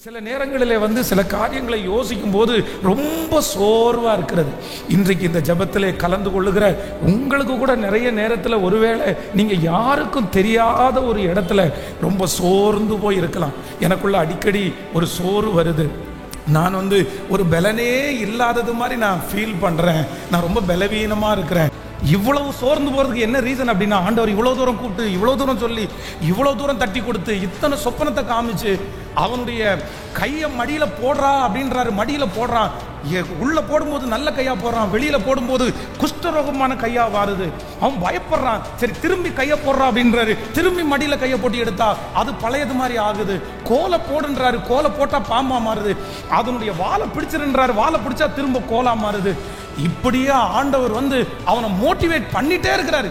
சில நேரங்களிலே சில காரியங்களை யோசிக்கும் போது ரொம்ப சோர்வா இருக்கிறது. இன்றைக்கு இந்த ஜெபத்திலே கலந்து கொள்ளுகிற உங்களுக்கு கூட நிறைய நேரத்தில் ஒருவேளை நீங்க யாருக்கும் தெரியாத ஒரு இடத்துல ரொம்ப சோர்ந்து போய் இருக்கலாம். எனக்குள்ள அடிக்கடி ஒரு சோர்வு வருது. நான் ஒரு பலனே இல்லாதது மாதிரி நான் ஃபீல் பண்றேன். நான் ரொம்ப பலவீனமா இருக்கிறேன். இவ்வளவு சோர்ந்து போறதுக்கு என்ன ரீசன் அப்படின்னா, ஆண்டவர் இவ்வளவு தூரம் கூப்பிட்டு, இவ்வளவு தூரம் சொல்லி, இவ்வளவு தூரம் தட்டி கொடுத்து, இத்தனை சொப்பனத்தை காமிச்சு, அவனுடைய கையை மடியில போடுறா அப்படின்றாரு. மடியில போடுறான். உள்ள போடும்போது நல்ல கையா போடுறான், வெளியில போடும்போது குஷ்டரோகமான கையா வாருது. அவன் பயப்படுறான். சரி திரும்பி கையை போடுறான் அப்படின்றாரு. திரும்பி மடியில கையை போட்டு எடுத்தா அது பழையது மாதிரி ஆகுது. கோலை போடுன்றாரு. கோலை போட்டா பாம்பா மாறுது. அதனுடைய வாழை பிடிச்சிருன்றாரு. வாழை பிடிச்சா திரும்ப கோலா மாறுது. இப்படியே ஆண்டவர் அவனை மோட்டிவேட் பண்ணிட்டே இருக்கிறாரு,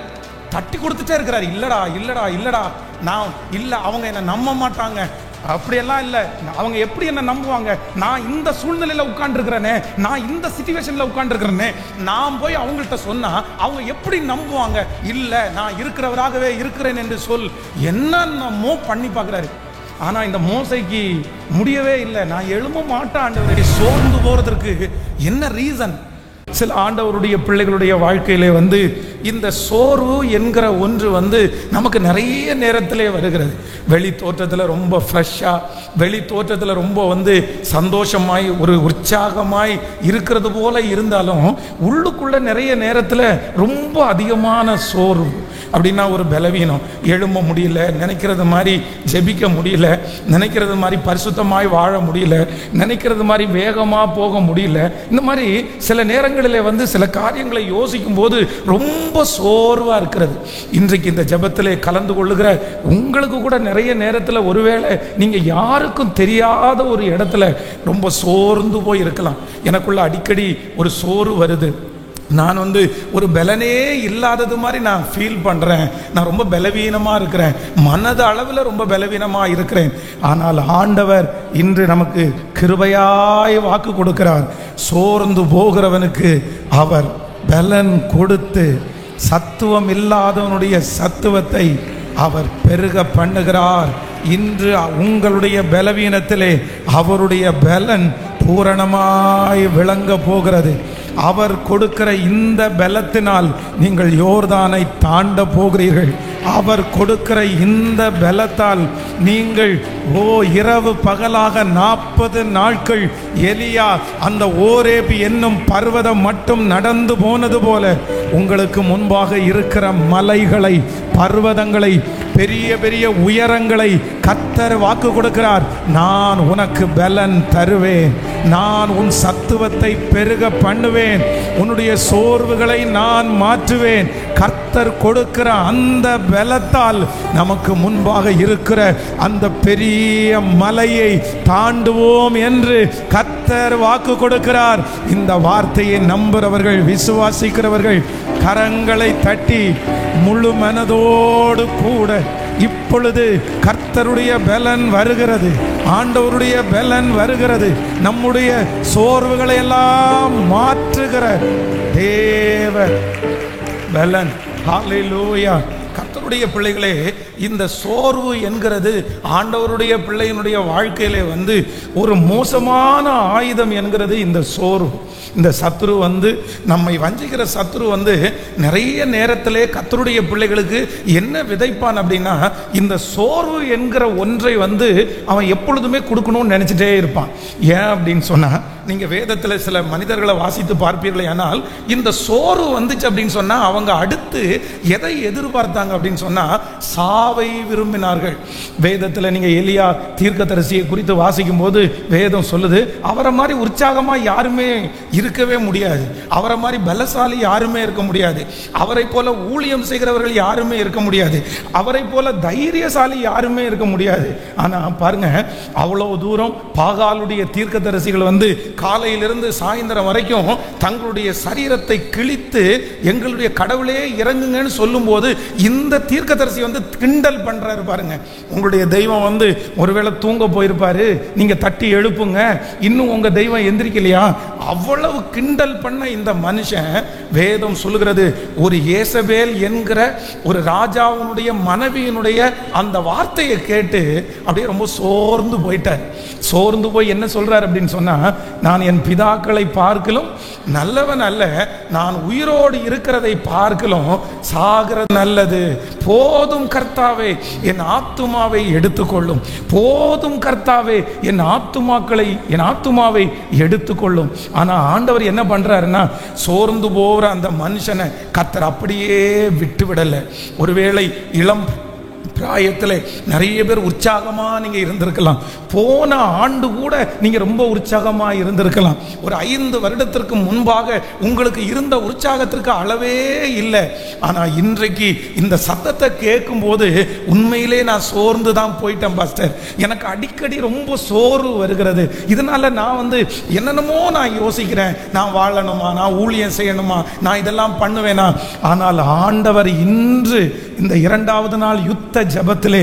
தட்டி கொடுத்துட்டே இருக்கிறாரு. இல்லடா இல்லடா இல்லடா, நான் இல்ல, அவங்க என்ன நம்ப மாட்டாங்க. அப்படியெல்லாம் இல்லை. அவங்க எப்படி என்ன நம்புவாங்க? நான் இந்த சூழ்நிலையில உட்கார்ந்துருக்கிறேனே, நான் இந்த சிச்சுவேஷன்ல உட்கார்ந்துருக்கிறேனே, நான் போய் அவங்கள்ட்ட சொன்னா அவங்க எப்படி நம்புவாங்க? இல்ல, நான் இருக்கிறவராகவே இருக்கிறேன் என்று சொல். என்னென்னமோ பண்ணி பார்க்கிறாரு. ஆனா இந்த மோசைக்கு முடியவே இல்லை. நான் எழும்ப மாட்டேன் ஆண்டவரே. சோர்ந்து போறதற்கு என்ன ரீசன்? சில ஆண்டவருடைய பிள்ளைகளுடைய வாழ்க்கையிலே இந்த சோர்வு என்கிற ஒன்று நமக்கு நிறைய நேரத்திலே வருகிறது. வெளி தோற்றத்தில் ரொம்ப ஃப்ரெஷ்ஷாக, வெளி தோற்றத்தில் ரொம்ப சந்தோஷமாய் ஒரு உற்சாகமாய் இருக்கிறது போல இருந்தாலும் உள்ளுக்குள்ள நிறைய நேரத்தில் ரொம்ப அதிகமான சோர்வு. அப்படின்னா ஒரு பலவீனம். எழும்ப முடியல, நினைக்கிறது மாதிரி ஜெபிக்க முடியல, நினைக்கிறது மாதிரி பரிசுத்தமாய் வாழ முடியல, நினைக்கிறது மாதிரி வேகமாக போக முடியல. இந்த மாதிரி சில நேரங்களில் சில காரியங்களை யோசிக்கும் போது ரொம்ப சோர்வா இருக்கிறது. இன்றைக்கு இந்த ஜெபத்திலே கலந்து கொள்ளுகிற உங்களுக்கு கூட நிறைய நேரத்தில் ஒருவேளை நீங்க யாருக்கும் தெரியாத ஒரு இடத்துல ரொம்ப சோர்ந்து போய் இருக்கலாம். எனக்குள்ள அடிக்கடி ஒரு சோர்வு வருது. நான் ஒரு பலனே இல்லாதது மாதிரி நான் ஃபீல் பண்றேன். நான் ரொம்ப பலவீனமா இருக்கிறேன். மனது அளவில் ரொம்ப பலவீனமா இருக்கிறேன். ஆனால் ஆண்டவர் இன்று நமக்கு கிருபையாய் வாக்கு கொடுக்கிறார். சோர்ந்து போகிறவனுக்கு அவர் பலன் கொடுத்து சத்துவம் இல்லாதவனுடைய சத்துவத்தை அவர் பெருக பண்ணுகிறார். இன்று உங்களுடைய பலவீனத்திலே அவருடைய பலன் பூரணமாய் விளங்க போகிறது. அவர் கொடுக்கிற இந்த பலத்தினால் நீங்கள் யோர்தானை தாண்ட போகிறீர்கள். அவர் கொடுக்கிற இந்த பலத்தால் நீங்கள் இரவு பகலாக 40 நாட்கள் எலியா அந்த ஓரேப் என்னும் பர்வதம் மட்டும் நடந்து போனது போல உங்களுக்கு முன்பாக இருக்கிற மலைகளை, பர்வதங்களை, பெரிய பெரிய உயரங்களை கர்த்தர் வாக்கு கொடுக்கிறார். நான் உனக்கு பலன் தருவேன். நான் உன் சத்துவத்தை பெருக பண்ணுவேன். உன்னுடைய சோர்வுகளை நான் மாற்றுவேன். கர்த்தர் கொடுக்கிற அந்த பலத்தால் நமக்கு முன்பாக இருக்கிற அந்த பெரிய மலையை தாண்டுவோம் என்று கர்த்தர் வாக்கு கொடுக்கிறார். இந்த வார்த்தையை நம்புகிறவர்கள், விசுவாசிக்கிறவர்கள் கரங்களை தட்டி முழு மனதோடு கூட இப்பொழுது கர்த்தருடைய பலன் வருகிறது. ஆண்டவருடைய பலன் வருகிறது. நம்முடைய சோர்வுகளை எல்லாம் மாற்றுகிற தேவ பலன். ஹல்லேலூயா. கர்த்தருடைய பிள்ளைகளே, இந்த சோர்வு என்கிறது ஆண்டவருடைய பிள்ளையினுடைய வாழ்க்கையிலே ஒரு மோசமான ஆயுதம் என்கிறது இந்த சோர்வு. இந்த சத்துரு நம்மை வஞ்சிக்கிற சத்துரு நிறைய நேரத்திலே கர்த்தருடைய பிள்ளைகளுக்கு என்ன விதைப்பான் அப்படின்னா, இந்த சோர்வு என்கிற ஒன்றை அவன் எப்பொழுதுமே கொடுக்கணும்னு நினைச்சிட்டே இருப்பான். ஏன் அப்படின்னு சொன்னா, நீங்க வேதத்தில் சில மனிதர்களை வாசித்து பார்ப்பீர்களே, ஆனால் இந்த சோர்வு வந்துச்சு அப்படின்னு சொன்னா அவங்க அடுத்து எதை எதிர்பார்த்தாங்க அப்படின்னு சொன்னா சாவை விரும்பினார்கள். வேதத்தில் நீங்க எலியா தீர்க்கதரிசியை குறித்து வாசிக்கும் போது வேதம் சொல்லுது, அவரை மாதிரி உற்சாகமா யாருமே இருக்கவே முடியாது. அவரை மாதிரி பலசாலி யாருமே இருக்க முடியாது. அவரை போல ஊழியம் செய்கிறவர்கள் யாருமே இருக்க முடியாது. அவரை போல தைரியசாலி யாருமே இருக்க முடியாது. ஆனா பாருங்க, அவ்வளவு தூரம் பாகாலுடைய தீர்க்கதரிசிகள் காலையிலிருந்து சாயந்தரம் வரைக்கும் தங்களுடைய சரீரத்தை கிழித்து எங்களுடைய கடவுளே இறங்குங்கன்னு சொல்லும் போது இந்த தீர்க்கதரிசி கிண்டல் பண்றாரு பாருங்க. உங்களுடைய தெய்வம் வந்து ஒருவேளை தூங்க போயிருப்பாரு, நீங்க தட்டி எழுப்புங்க, இன்னும் உங்க தெய்வம் எந்திரிக்கலையா, அவ்வளவு கிண்டல் பண்ண இந்த மனுஷன், வேதம் சொல்லுகிறது, ஒரு ஏசபேல் என்கிற ஒரு ராஜாவுடைய மனைவியினுடைய அந்த வார்த்தையை கேட்டு அப்படியே ரொம்ப சோர்ந்து போயிட்டார். சோர்ந்து போய் என்ன சொல்றார் அப்படின்னு சொன்னா, நான் என் பிதாக்களை பார்க்கலும் நல்லவன் அல்ல, நான் உயிரோடு இருக்கிறதை பார்க்கலும் சாகிறது நல்லது. போதும் கர்த்தாவே, என் ஆத்துமாவை எடுத்துக்கொள்ளும். போதும் கர்த்தாவே, என் ஆத்துமாவை எடுத்துக்கொள்ளும். ஆனா ஆண்டவர் என்ன பண்றாருன்னா, சோர்ந்து போற அந்த மனுஷனை கர்த்தர் அப்படியே விட்டு விடல. ஒருவேளை இளம் பிராயத்தில் நிறைய பேர் உற்சாகமா நீங்க இருந்திருக்கலாம். போன ஆண்டு கூட நீங்க ரொம்ப உற்சாகமா இருந்திருக்கலாம். ஒரு 5 வருடத்திற்கு முன்பாக உங்களுக்கு இருந்த உற்சாகத்திற்கு அளவே இல்லை. ஆனா இன்றைக்கு இந்த சத்தத்தை கேட்கும் போது உண்மையிலே நான் சோர்ந்து தான் போயிட்டேன் பாஸ்டர். எனக்கு அடிக்கடி ரொம்ப சோர்வு வருகிறது. இதனால நான் வந்து என்னென்னமோ நான் யோசிக்கிறேன், நான் வாழணுமா, நான் ஊழியம் செய்யணுமா, நான் இதெல்லாம் பண்ணுவேனா. ஆனால் ஆண்டவர் இன்று இந்த 2வது நாள் யுத்த ஜபத்திலே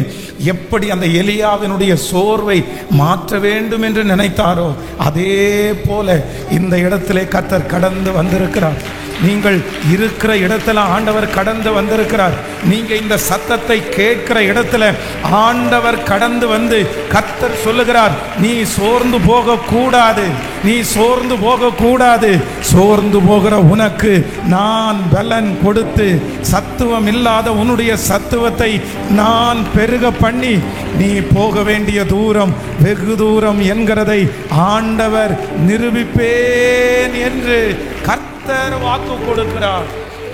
எப்படி அந்த எலியாவினுடைய சோர்வை மாற்ற வேண்டும் என்று நினைத்தாரோ, அதே போல இந்த இடத்திலே கர்த்தர் கடந்து வந்திருக்கிறார். நீங்கள் இருக்கிற இடத்துல ஆண்டவர் கடந்து வந்திருக்கிறார். நீங்க இந்த சத்தத்தை கேட்கிற இடத்துல ஆண்டவர் கடந்து வந்து கர்த்தர் சொல்லுகிறார், நீ சோர்ந்து போக கூடாது, நீ சோர்ந்து போக கூடாது. சோர்ந்து போகிற உனக்கு நான் பலன் கொடுத்து சத்துவம் இல்லாத உன்னுடைய சத்துவத்தை நான் பெருக பண்ணி நீ போக வேண்டிய தூரம் வெகு தூரம் என்கிறதை ஆண்டவர் நிரூபிப்பேன் என்று கர்த்தர் வாக்கு கொடுக்கிறார்.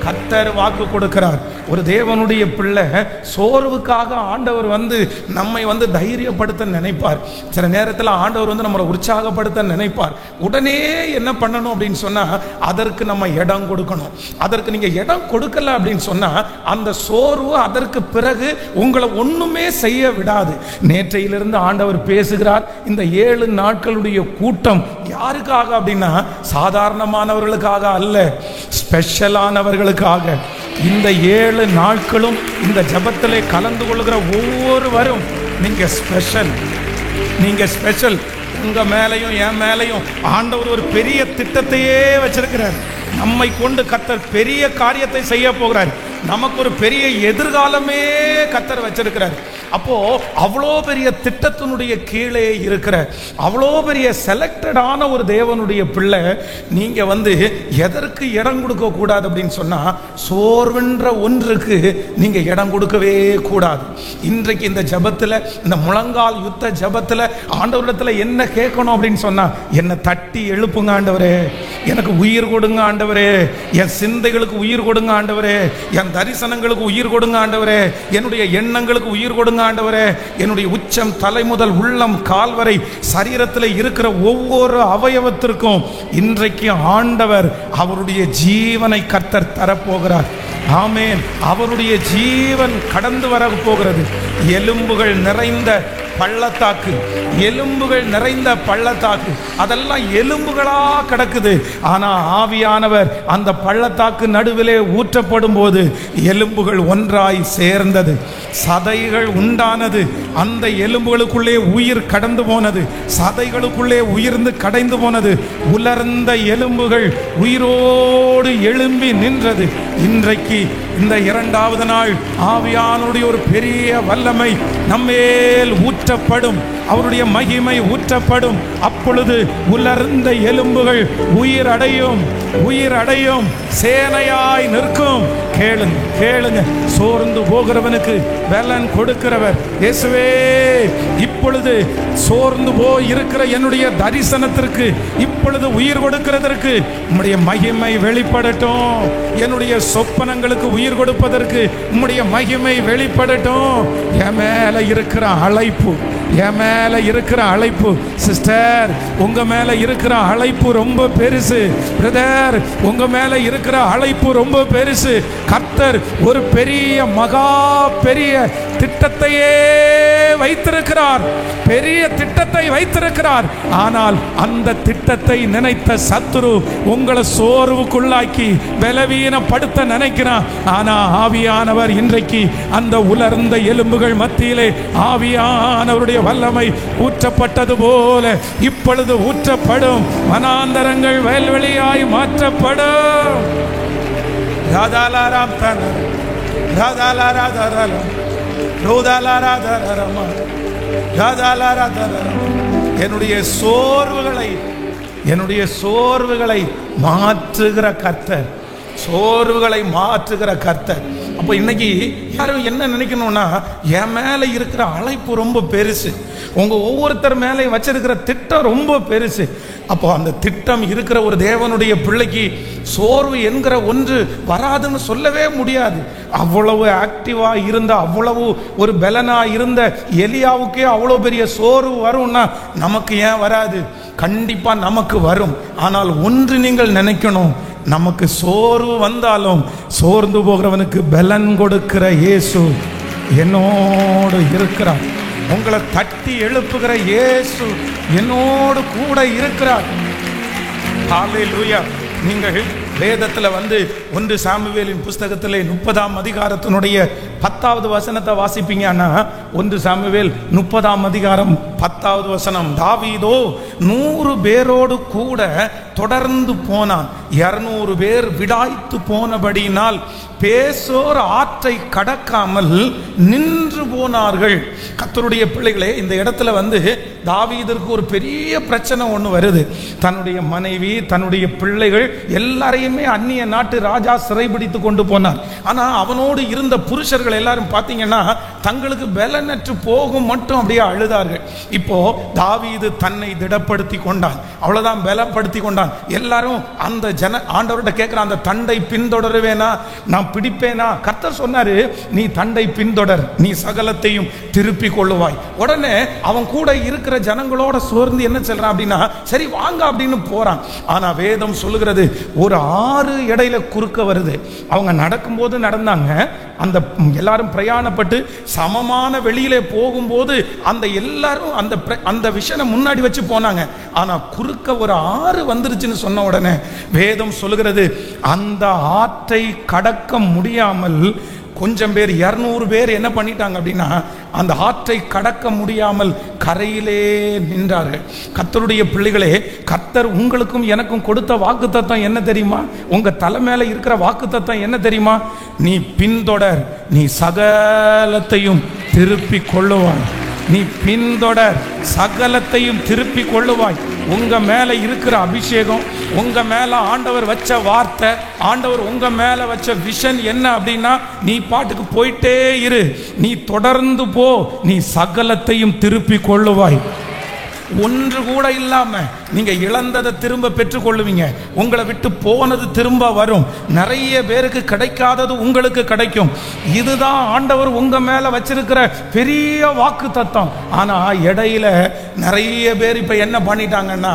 கர்த்தர் வாக்கு கொடுக்கிறார். ஒரு தேவனுடைய பிள்ளை சோர்வுக்காக ஆண்டவர் வந்து நம்மை வந்து தைரியப்படுத்த நினைப்பார். சில நேரத்தில் ஆண்டவர் வந்து நம்மளை உற்சாகப்படுத்த நினைப்பார். உடனே என்ன பண்ணணும் அப்படின்னு சொன்னா, அதற்கு நம்ம இடம் கொடுக்கணும். அதற்கு நீங்க இடம் கொடுக்கல அப்படின்னு சொன்னா அந்த சோர்வு அதற்கு பிறகு உங்களை ஒண்ணுமே செய்ய விடாது. நேற்றையிலிருந்து ஆண்டவர் பேசுகிறார். இந்த 7 நாட்களுடைய கூட்டம் யாருக்காக அப்படின்னா, சாதாரணமானவர்களுக்காக அல்ல, ஸ்பெஷலானவர்களுக்காக. இந்த 7 நாட்களும் இந்த ஜபத்திலே கலந்து கொள்கிற ஒவ்வொருவரும் நீங்க ஸ்பெஷல், நீங்க ஸ்பெஷல். உங்க மேலையும் என் மேலையும் ஆண்டவர் ஒரு பெரிய திட்டத்தையே வச்சிருக்கிறார். நம்மை கொண்டு கர்த்தர் பெரிய காரியத்தை செய்ய போகிறார். நமக்கு ஒரு பெரிய எதிர்காலமே கர்த்தர் வச்சிருக்கிறார். அப்போ அவ்வளோ பெரிய திட்டத்தினுடைய கீழே இருக்கிற அவ்வளோ பெரிய செலக்டடான ஒரு தேவனுடைய பிள்ளை நீங்க வந்து எதற்கு இடம் கொடுக்க கூடாது அப்படின்னு சொன்னா, சோர்வென்ற ஒன்றுக்கு நீங்க இடம் கொடுக்கவே கூடாது. இன்றைக்கு இந்த ஜபத்துல, இந்த முழங்கால் யுத்த ஜபத்துல ஆண்டவரிடத்துல என்ன கேட்கணும் அப்படின்னு சொன்னா, என்னை தட்டி எழுப்புங்க ஆண்டவரே, எனக்கு உயிர் கொடுங்க ஆண்டவரே, என் சிந்தைகளுக்கு உயிர் கொடுங்க ஆண்டவரே, என் தரிசனங்களுக்கு உயிர் கொடுங்க ஆண்டவரே, என்னுடைய எண்ணங்களுக்கு உயிர் கொடுங்க ஆண்டவரே, என்னுடைய உச்சம் தலை முதல் உள்ளம் கால் வரை சரீரத்தில் இருக்கிற ஒவ்வொரு அவயவத்திற்கும் இன்றைக்கு ஆண்டவர் அவருடைய ஜீவனை கர்த்தர் தரப்போகிறார். ஆமென். அவருடைய ஜீவன் கடந்து வர போகிறது. எலும்புகள் நிறைந்த பள்ளத்தாக்கு, எலும்புகள் நிறைந்த பள்ளத்தாக்கு, அதெல்லாம் எலும்புகளா கிடக்குது. ஆனா ஆவியானவர் அந்த பள்ளத்தாக்கு நடுவிலே ஊற்றப்படும் போது எலும்புகள் ஒன்றாய் சேர்ந்தது, சதைகள் உண்டானது. அந்த எலும்புகளுக்குள்ளே உயிர் கடந்து போனது, சதைகளுக்குள்ளே உயிர்ந்து கடைந்து போனது. உலர்ந்த எலும்புகள் உயிரோடு எழும்பி நின்றது. இன்றைக்கு இந்த 2வது நாள் ஆவியானுடைய ஒரு பெரிய வல்லமை நம்மேல் ஊற்றப்படும், அவருடைய மகிமை ஊற்றப்படும். அப்பொழுது உலர்ந்த எலும்புகள் உயிர் அடையும், உயிர் அடையும், சேனையாய் நிற்கும். கேளுங்க, கேளுங்க. சோர்ந்து போகிறவனுக்கு பலன் கொடுக்கிறவர் இயேசுவே. இப்பொழுது சோர்ந்து போய் இருக்கிற என்னுடைய தரிசனத்திற்கு இப்பொழுது உயிர் கொடுக்கிறதற்கு உம்முடைய மகிமை வெளிப்படட்டும். என்னுடைய சொப்பனங்களுக்கு உயிர் கொடுப்பதற்கு உம்முடைய மகிமை வெளிப்படட்டும். என் மேல இருக்கிற அழைப்பு, என் மேல இருக்கிற அழைப்பு, சிஸ்டர் உங்க மேல இருக்கிற அழைப்பு ரொம்ப பெருசு. பிரதர் உங்க மேல இருக்கிற அழைப்பு ரொம்ப பெருசு. கர்த்தர் ஒரு பெரிய மகா பெரிய திட்டத்தையே வைத்திருக்கிறார், பெரிய திட்டத்தை வைத்திருக்கிறார். ஆனால் அந்த திட்டத்தை நினைத்த சத்துரு உங்களை சோர்வுக்குள்ளாக்கி பலவீனப்படுத்த நினைக்கிறான். ஆனா ஆவியானவர் இன்றைக்கு அந்த உலர்ந்த எலும்புகள் மத்தியிலே ஆவியானவருடைய வல்லமை ஊற்றப்பட்டது போல இப்பொழுது ஊற்றப்படும். வனாந்தரங்கள் வயல்வெளியாய் மாற்றப்படும். என்னுடைய சோர்வுகளை மாற்றுகிற கர்த்தர், சோர்வுகளை மாற்றுகிற கர்த்தர். அப்போ இன்னைக்கு யாரும் என்ன நினைக்கணும்னா, என் மேல இருக்கிற அழைப்பு ரொம்ப பெருசு, உங்க ஒவ்வொருத்தர் மேலே வச்சிருக்கிற திட்டம் ரொம்ப பெருசு. அப்போ அந்த திட்டம் இருக்கிற ஒரு தேவனுடைய பிள்ளைக்கு சோர்வு என்கிற ஒன்று வராதுன்னு சொல்லவே முடியாது. அவ்வளவு ஆக்டிவா இருந்த, அவ்வளவு ஒரு பலனா இருந்த எலியாவுக்கே அவ்வளவு பெரிய சோர்வு வரும்னா நமக்கு ஏன் வராது? கண்டிப்பா நமக்கு வரும். ஆனால் ஒன்று நீங்கள் நினைக்கணும், நமக்கு சோர்வு வந்தாலும் சோர்ந்து போகிறவனுக்கு பலன் கொடுக்கிற இயேசு என்னோடு இருக்கிறார். உங்களை தட்டி எழுப்புகிற இயேசு என்னோடு கூட இருக்கிறார். ஹல்லேலூயா. நீங்கள் வேதத்துல 1 சாமுவேலின் புஸ்தகத்திலே 30ஆம் அதிகாரத்தினுடைய 10வது வசனத்தை வாசிப்பீங்கன்னா, 1 சாமுவேல் 30ஆம் அதிகாரம் 10வது வசனம், தாவீதோ 100 பேரோடு கூட தொடர்ந்து போனான், 200 பேர் விடாய்த்து போனபடியினால் பேசோர் ஆற்றை கடக்காமல் நின்று போனார்கள். கர்த்தருடைய பிள்ளைகளே, இந்த இடத்துல தாவீதிற்கு ஒரு பெரிய பிரச்சனை ஒன்று வருது. தன்னுடைய மனைவி, தன்னுடைய பிள்ளைகள் எல்லாரையுமே அந்நிய நாட்டு ராஜா சிறைபிடித்து கொண்டு போனார். ஆனா அவனோடு இருந்த புருஷர்கள் எல்லாரும் பார்த்தீங்கன்னா தங்களுக்கு பலனற்று போகும் மட்டும் அப்படியே அழுதார்கள். இப்போ தாவீது தன்னை திடப்படுத்தி கொண்டான், அவ்வளவுதான், பலப்படுத்தி கொண்டான். எல்லாரும் அந்த ஆண்டவர்கிட்ட கேட்கிற, அந்த தண்டை பின்தொடருவேனா, நான் பிடிப்பேனா? கர்த்தர் சொன்னாரு, நீ தண்டை பின்தொடர், நீ சகலத்தையும் திருப்பி கொள்ளுவாய். உடனே அவன் கூட இருக்கிற ஜனங்களோட சோர்ந்து என்ன சொல்றான் அப்படின்னா, சரி வாங்க அப்படின்னு போறான். ஆனா வேதம் சொல்லுகிறது, ஒரு ஆறு இடையில குறுக்க வருது. அவங்க நடக்கும்போது நடந்தாங்க, அந்த எல்லாரும் பிரயாணப்பட்டு சமமான வெளியிலே போகும்போது அந்த எல்லாரும் அந்த விஷயம் முன்னாடி வச்சு போனாங்க. ஆனா குறுக்க ஒரு ஆறு வந்துருச்சுன்னு சொன்ன உடனே வேதம் சொல்லுகிறது, அந்த ஆற்றை கடக்க முடியாமல் கொஞ்சம் பேர், 200 பேர் என்ன பண்ணிட்டாங்க அப்படின்னா, அந்த ஆற்றை கடக்க முடியாமல் கரையிலே நின்றார்கள். கர்த்தருடைய பிள்ளைகளே, கர்த்தர் உங்களுக்கும் எனக்கும் கொடுத்த வாக்குத்தத்தம் என்ன தெரியுமா? உங்க தலை மேல இருக்கிற வாக்குத்தத்தம் என்ன தெரியுமா? நீ பின்தொடர், நீ சகலத்தையும் திருப்பி கொள்ளுவாய். நீ பின்தொடர், சகலத்தையும் திருப்பி கொள்ளுவாய். உங்க மேல இருக்கிற அபிஷேகம், உங்க மேல ஆண்டவர் வச்ச வார்த்தை, ஆண்டவர் உங்க மேல வச்ச விஷன் என்ன அப்படின்னா, நீ பாட்டுக்கு போயிட்டே இரு, நீ தொடர்ந்து போ, நீ சகலத்தையும் திருப்பி கொள்ளுவாய். ஒன்று கூட இல்லாம நீங்க இழந்ததை திரும்ப பெற்றுக் கொள்ளுவீங்க. உங்களை விட்டு போனது திரும்ப வரும். நிறைய பேருக்கு கிடைக்காதது உங்களுக்கு கிடைக்கும். இதுதான் ஆண்டவர் உங்க மேல வச்சிருக்கிற பெரிய வாக்கு தத்தம். ஆனா இடையில நிறைய பேர் இப்ப என்ன பண்ணிட்டாங்கன்னா,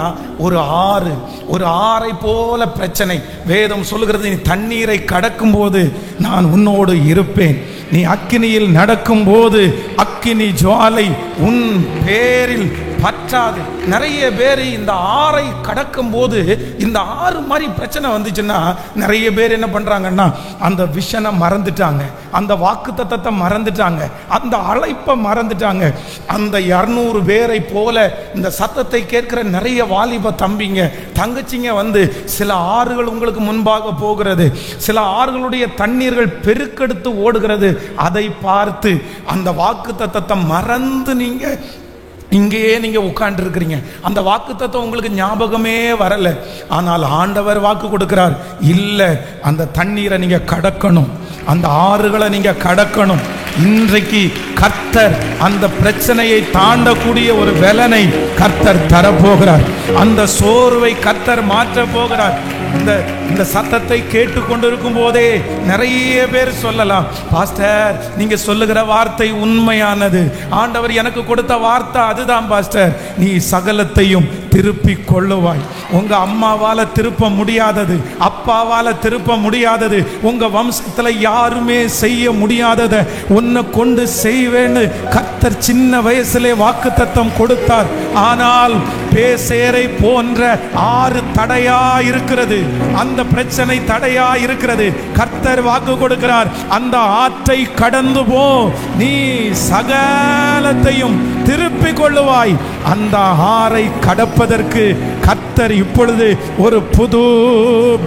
ஒரு ஆறை போல பிரச்சனை. வேதம் சொல்லுகிறது, நீ தண்ணீரை கடக்கும் போது நான் உன்னோடு இருப்பேன், நீ அக்கினியில் நடக்கும் போது அக்கினி ஜுவாலை உன் பேரில் பற்றாது. நிறைய பேர் இந்த ஆறை கடக்கும் போது, இந்த ஆறு மாதிரி பிரச்சனை வந்துச்சுன்னா நிறைய பேர் என்ன பண்றாங்கன்னா, அந்த விஷனை மறந்துட்டாங்க, அந்த வாக்குத்தத்தத்தை மறந்துட்டாங்க, அந்த அழைப்பை மறந்துட்டாங்க. அந்த 200 பேரை போல இந்த சத்தத்தை கேட்கிற நிறைய வாலிப தம்பிங்க தங்கச்சிங்க சில ஆறுகள் உங்களுக்கு முன்பாக போகிறது, சில ஆறுகளுடைய தண்ணீர்கள் பெருக்கெடுத்து ஓடுகிறது. அதை பார்த்து அந்த வாக்குத்தத்தத்தை மறந்து இங்கேயே நீங்க உட்கார்ந்து இருக்கிறீங்க. அந்த வாக்குத்தத்தம் உங்களுக்கு ஞாபகமே வரல. ஆனால் ஆண்டவர் வாக்கு கொடுக்கிறார், இல்ல, அந்த தண்ணீரை நீங்க கடக்கணும், அந்த ஆறுகளை நீங்க கடக்கணும். இன்றைக்கு கர்த்தர் அந்த பிரச்சனையை தாண்டக்கூடிய ஒரு பலனை கர்த்தர் தரப்போகிறார். அந்த சோர்வை கர்த்தர் மாற்ற போகிறார். இந்த சத்தத்தை கேட்டுக்கொண்டிருக்கும் போதே நிறைய பேர் சொல்லலாம், பாஸ்டர் நீங்க சொல்லுகிற வார்த்தை உண்மையானது, ஆண்டவர் எனக்கு கொடுத்த வார்த்தை அதுதான் பாஸ்டர், நீ சகலத்தையும் திருப்பி கொள்ளுவாய். உங்க அம்மாவால திருப்ப முடியாதது, அப்பாவால திருப்ப முடியாதது, உங்க வம்சத்துல யாருமே செய்ய முடியாததை உன்னை கொண்டு செய்வேன்னு கர்த்தர் சின்ன வயசுலே வாக்குத்தத்தம் கொடுத்தார். ஆனால் பேசேரை போன்ற 6 தடையா இருக்கிறது, அந்த பிரச்சனை தடையா இருக்கிறது. கர்த்தர் வாக்கு கொடுக்கிறார், அந்த ஆற்றை கடந்து போ, நீ சகலத்தையும் திருப்பிக் கொள்ளுவாய். அந்த ஆறை கடப்பதற்கு கர்த்தர் இப்பொழுது ஒரு புது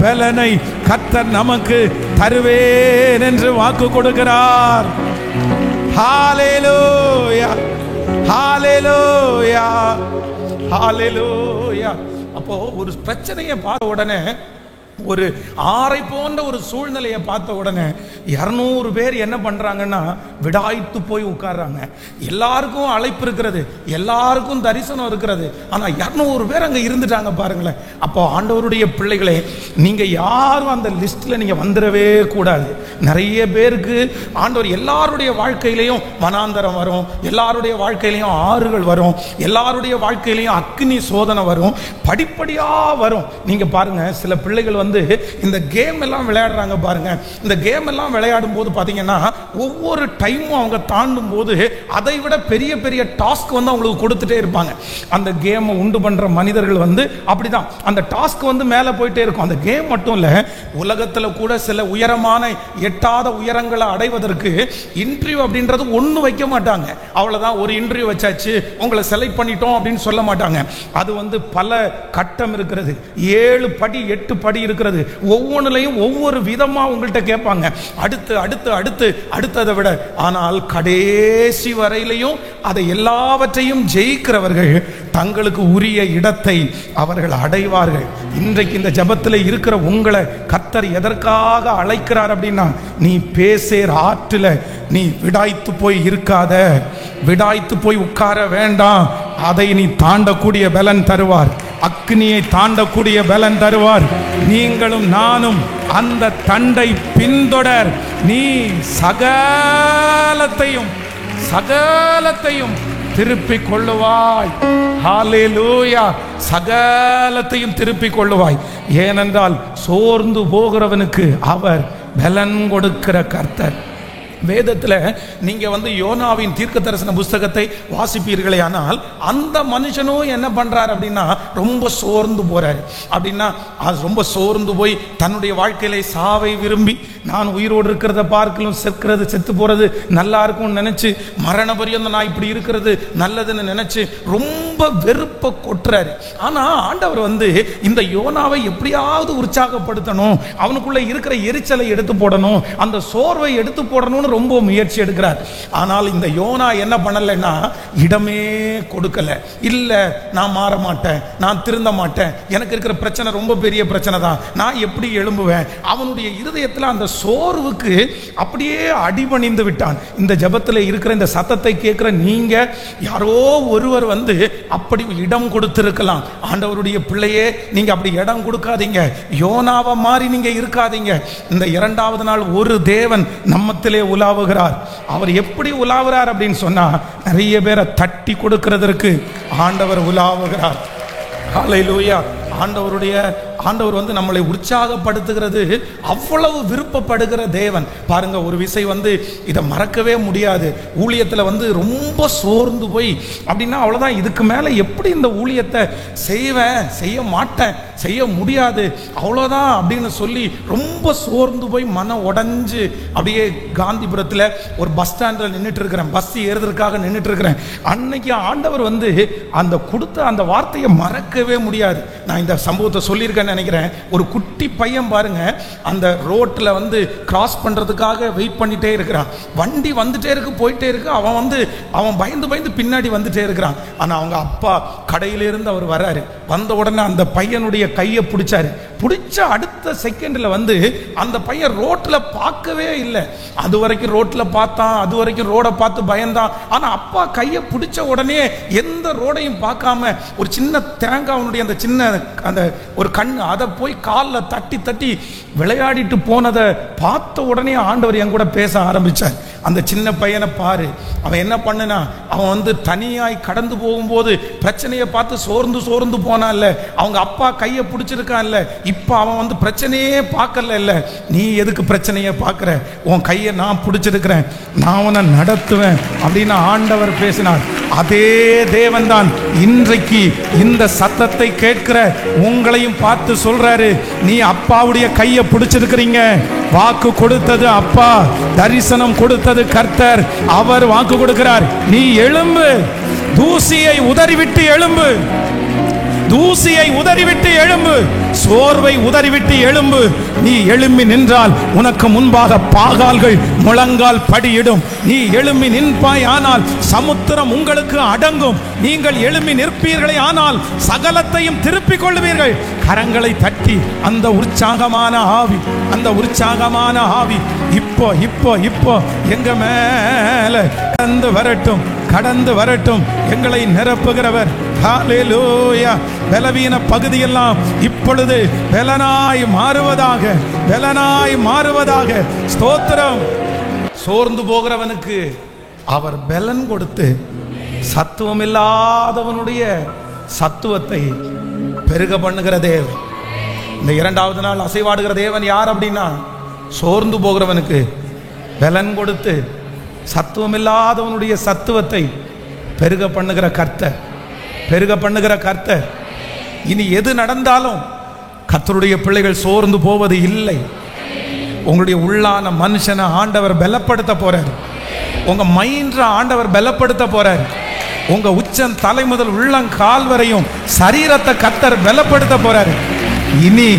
பலனை கர்த்தர் நமக்கு தருவேன் என்று வாக்கு கொடுக்கிறார். ஹல்லேலூயா, ஹல்லேலூயா, ஹல்லேலூயா. அப்போ ஒரு பிரச்சனையை பார்த்த உடனே, ஒரு ஆறை போன்ற ஒரு சூழ்நிலையை பார்த்த உடனே 200 பேர் என்ன பண்றாங்கன்னா விடாய்த்து போய் உட்கார்றாங்க. எல்லாருக்கும் அழைப்பு இருக்கிறது, எல்லாருக்கும் தரிசனம் இருக்கிறது, ஆனா 200 பேர் அங்க இருந்துட்டாங்க பாருங்களேன். அப்போ ஆண்டவருடைய பிள்ளைகளே, நீங்க யாரும் அந்த லிஸ்ட்ல நீங்க வந்துடவே கூடாது. நிறைய பேருக்கு ஆண்டவர் எல்லாருடைய வாழ்க்கையிலையும் வனாந்தரம் வரும், எல்லாருடைய வாழ்க்கையிலையும் ஆறுகள் வரும், எல்லாருடைய வாழ்க்கையிலையும் அக்னி சோதனை வரும், படிப்படியா வரும். நீங்க பாருங்க, சில பிள்ளைகள் இந்த கேம் எல்லாம் விளையாடுறாங்க பாருங்க. இந்த கேம் எல்லாம் விளையாடும் போது பாத்தீங்கன்னா ஒவ்வொரு டைமும் அவங்க தாண்டும் போது அதை விட பெரிய பெரிய டாஸ்க் அவங்களுக்கு கொடுத்துட்டே இருப்பாங்க. அந்த கேம் உண்டு பண்ற மனிதர்கள் அப்படிதான் அந்த டாஸ்க் மேல போயிட்டே இருக்கும். அந்த கேம் மட்டும் இல்ல, உலகத்துல கூட சில உயரமான எட்டாத உயரங்களை அடைவதற்கு இன்டர்வியூ அப்படின்றது ஒண்ணு வைக்க மாட்டாங்க. அவ்வளவுதான், ஒரு இன்டர்வியூ வச்சாச்சு, உங்களை செலக்ட் பண்ணிட்டோம் அப்படின்னு சொல்ல மாட்டாங்க. அது பல கட்டம் இருக்கிறது, 7 படி 8 படி இருக்கிறது. ஒவ்வொன்றிலையும் ஒவ்வொரு விதமா உங்கள்கிட்ட கேட்பாங்க, அடுத்து அடுத்து அடுத்து அடுத்ததை விட. ஆனால் கடைசி வரையிலையும் அதை எல்லாவற்றையும் ஜெயிக்கிறவர்கள் தங்களுக்கு உரிய இடத்தை அவர்கள் அடைவார்கள். இன்றைக்கு இந்த ஜபத்தில் இருக்கிற உங்களை கர்த்தர் எதற்காக அழைக்கிறார் அப்படின்னா, நீ பேசேர் ஆற்றில நீ விடாய்த்து போய் இருக்காத, விடாய்த்து போய் உட்கார வேண்டாம். அதை நீ தாண்டக்கூடிய பலன் தருவார், அக்னியை தாண்டக்கூடிய பலன் தருவார். நீங்களும் நானும் அந்த தண்டை பின்தொடர், நீ சகலத்தையும் சகலத்தையும் திருப்பிக் கொள்ளுவாய். ஹல்லேலூயா, சகலத்தையும் திருப்பிக் கொள்ளுவாய். ஏனென்றால் சோர்ந்து போகிறவனுக்கு அவர் பலன் கொடுக்கிற கர்த்தர். வேதத்தில் நீங்க யோனாவின் தீர்க்க தரிசன புஸ்தகத்தை வாசிப்பீர்களே, ஆனால் அந்த மனுஷனும் என்ன பண்றாரு அப்படின்னா ரொம்ப சோர்ந்து போறாரு. அப்படின்னா ரொம்ப சோர்ந்து போய் தன்னுடைய வாழ்க்கையில சாவை விரும்பி, நான் உயிரோடு இருக்கிறத பார்க்கலும் செத்து போறது நல்லா இருக்கும் நினைச்சு, மரண பரியந்தம் நான் இப்படி இருக்கிறது நல்லதுன்னு நினைச்சு ரொம்ப வெறுப்ப கொட்டுறாரு. ஆனா ஆண்டவர் இந்த யோனாவை எப்படியாவது உற்சாகப்படுத்தணும், அவனுக்குள்ள இருக்கிற எரிச்சலை எடுத்து போடணும், அந்த சோர்வை எடுத்து போடணும்னு ரொம்ப முயற்சி எடுக்கிறார். ஆனால் இந்த யோனா என்ன பண்ணலன்னா இடமே கொடுக்கல. இல்ல, நான் மாற மாட்டேன், நான் திருந்த மாட்டேன், எனக்கு இருக்கிற பிரச்சனை ரொம்ப பெரிய பிரச்சனை தான், நான் எப்படி எழும்புவேன். அவனுடைய இருதயத்தில் அந்த சோர்வுக்கு அப்படியே அடிபணிந்து விட்டான். இந்த ஜபத்தில் இருக்கிற இந்த சத்தத்தை கேட்கிற நீங்க யாரோ ஒருவர் அப்படி இடம் கொடுத்திருக்கலாம். ஆண்டவருடைய பிள்ளையே, நீங்க அப்படி இடம் கொடுக்காதீங்க, யோனாவை மாறி நீங்க இருக்காதீங்க. இந்த 2வது நாள் ஒரு தேவன் நம்மத்திலே உலாவுகிறார். அவர் எப்படி உலாவுறார் அப்படின்னு சொன்னா, நிறைய பேரை தட்டி கொடுக்கிறதற்கு ஆண்டவர் உலாவுகிறார். ஹல்லேலூயா. ஆண்டவர் நம்மளை உற்சாகப்படுத்துகிறது அவ்வளவு விருப்பப்படுகிற தேவன். பாருங்க, ஒரு விசை இதை மறக்கவே முடியாது. ஊழியத்தில் ரொம்ப சோர்ந்து போய் அப்படின்னா அவ்வளோதான், இதுக்கு மேலே எப்படி இந்த ஊழியத்தை செய்ய மாட்டேன், செய்ய முடியாது, அவ்வளோதான் அப்படின்னு சொல்லி ரொம்ப சோர்ந்து போய் மனம் உடஞ்சு அப்படியே காந்திபுரத்தில் ஒரு பஸ் ஸ்டாண்டில் நின்றுட்டு இருக்கிறேன், பஸ் ஏறுறதுக்காக நின்றுட்டு இருக்கிறேன். அன்னைக்கு ஆண்டவர் அந்த கொடுத்த அந்த வார்த்தையை மறக்கவே முடியாது. நான் இந்த சம்பவத்தை சொல்லியிருக்கேன் நினைக்கிறேன். ஒரு குட்டி பையன் பாருங்க, அந்த ரோட்ல கிராஸ் பண்றதுக்காக வெயிட் பண்ணிட்டே இருக்கிறான். வண்டி வந்துட்டே இருக்கு, போயிட்டே இருக்கு. அவன் பயந்து பின்னாடி வந்துட்டே இருக்கிறான். ஆனா அவங்க அப்பா கடையிலிருந்து அவர் வராரு. வந்த உடனே அந்த பையனுடைய கையை பிடிச்சாரு. பிடிச்ச அடுத்த செகண்ட்ல அந்த பையன் ரோட்ல பார்க்கவே இல்லை. அது வரைக்கும் ரோட்ல பார்த்தான், அது வரைக்கும் ரோட பார்த்து பயந்தான். ஆனா அப்பா கையை பிடிச்ச உடனே எந்த ரோடையும் பார்க்காம ஒரு சின்ன தேங்காய், அவனுடைய அந்த சின்ன அந்த ஒரு கண், அதை போய் காலில் தட்டி தட்டி விளையாடிட்டு போனதை பார்த்த உடனே ஆண்டவர் என் கூட பேச ஆரம்பிச்சார். அந்த சின்ன பையனை பாரு, அவன் என்ன பண்ணுனா, அவன் தனியாய் கடந்து போகும்போது பிரச்சனையை பார்த்து சோர்ந்து சோர்ந்து போனான்ல, அவங்க அப்பா கையை பிடிச்சிருக்கான்ல, இப்போ அவன் பிரச்சனையே பார்க்கல. இல்லை, நீ எதுக்கு பிரச்சனையை பார்க்குற, உன் கையை நான் பிடிச்சிருக்கிறேன், நான் உன்னை நடத்துவேன் அப்படின்னு ஆண்டவர் பேசினார். அதே தேவன் தான் இன்றைக்கு இந்த சத்தத்தை கேட்கிற உங்களையும் பார்த்து சொல்றாரு, நீ அப்பாவுடைய கையை பிடிச்சிருக்கிறீங்க. வாக்கு கொடுத்தது அப்பா, தரிசனம் கொடுத்தது கர்த்தர். அவர் வாக்கு கொடுக்கிறார், நீ எழும்பு, தூசியை உதறிவிட்டு எழும்பு, தூசியை உதறிவிட்டு எழும்பு, சோர்வை உதறிவிட்டு எழும்பு. நீ எழும்பி நின்றால் உனக்கு முன்பாக பாகால்கள் முழங்கால் படியிடும். நீ எழும்பி நிற்பாய் ஆனால் சமுத்திரம் உங்களுக்கு அடங்கும். நீங்கள் எழும்பி நிற்பீர்களே ஆனால் சகலத்தையும் திருப்பிக் கொள்வீர்கள். கரங்களை தட்டி அந்த உற்சாகமான ஆவி, அந்த உற்சாகமான ஆவி இப்போ இப்போ இப்போ எங்க மேல கடந்து வரட்டும், கடந்து வரட்டும். எங்களை நிரப்புகிறவர். ஹல்லேலூயா. பலவீன பகுதியெல்லாம் இப்பொழுது பலனாய் மாறுவதாக, பலனாய் மாறுவதாக. ஸ்தோத்திரம். சோர்ந்து போகிறவனுக்கு அவர் பலன் கொடுத்து சத்துவம் இல்லாதவனுடைய சத்துவத்தை பெருக பண்ணுகிற தேவன். இந்த இரண்டாவது நாள் அசைவாடுகிற தேவன் யார் அப்படின்னா, சோர்ந்து போகிறவனுக்கு பலன் கொடுத்து சத்துவம் இல்லாதவனுடைய சத்துவத்தை பெருக பண்ணுகிற கர்த்தர், பெருக பண்ணுகிற கர்த்தர். இனி எது நடந்தாலும் கர்த்தருடைய பிள்ளைகள் சோர்ந்து போவது இல்லை. உங்களுடைய உள்ளான மனுஷனை ஆண்டவர் பலப்படுத்த போறார். உங்க மைண்ட ஆண்டவர் பலப்படுத்த போறார். உங்க உச்சம் தலை முதல் உள்ளங்கால் வரையும் சரீரத்தை கர்த்தர் பலப்படுத்த போறார். இனி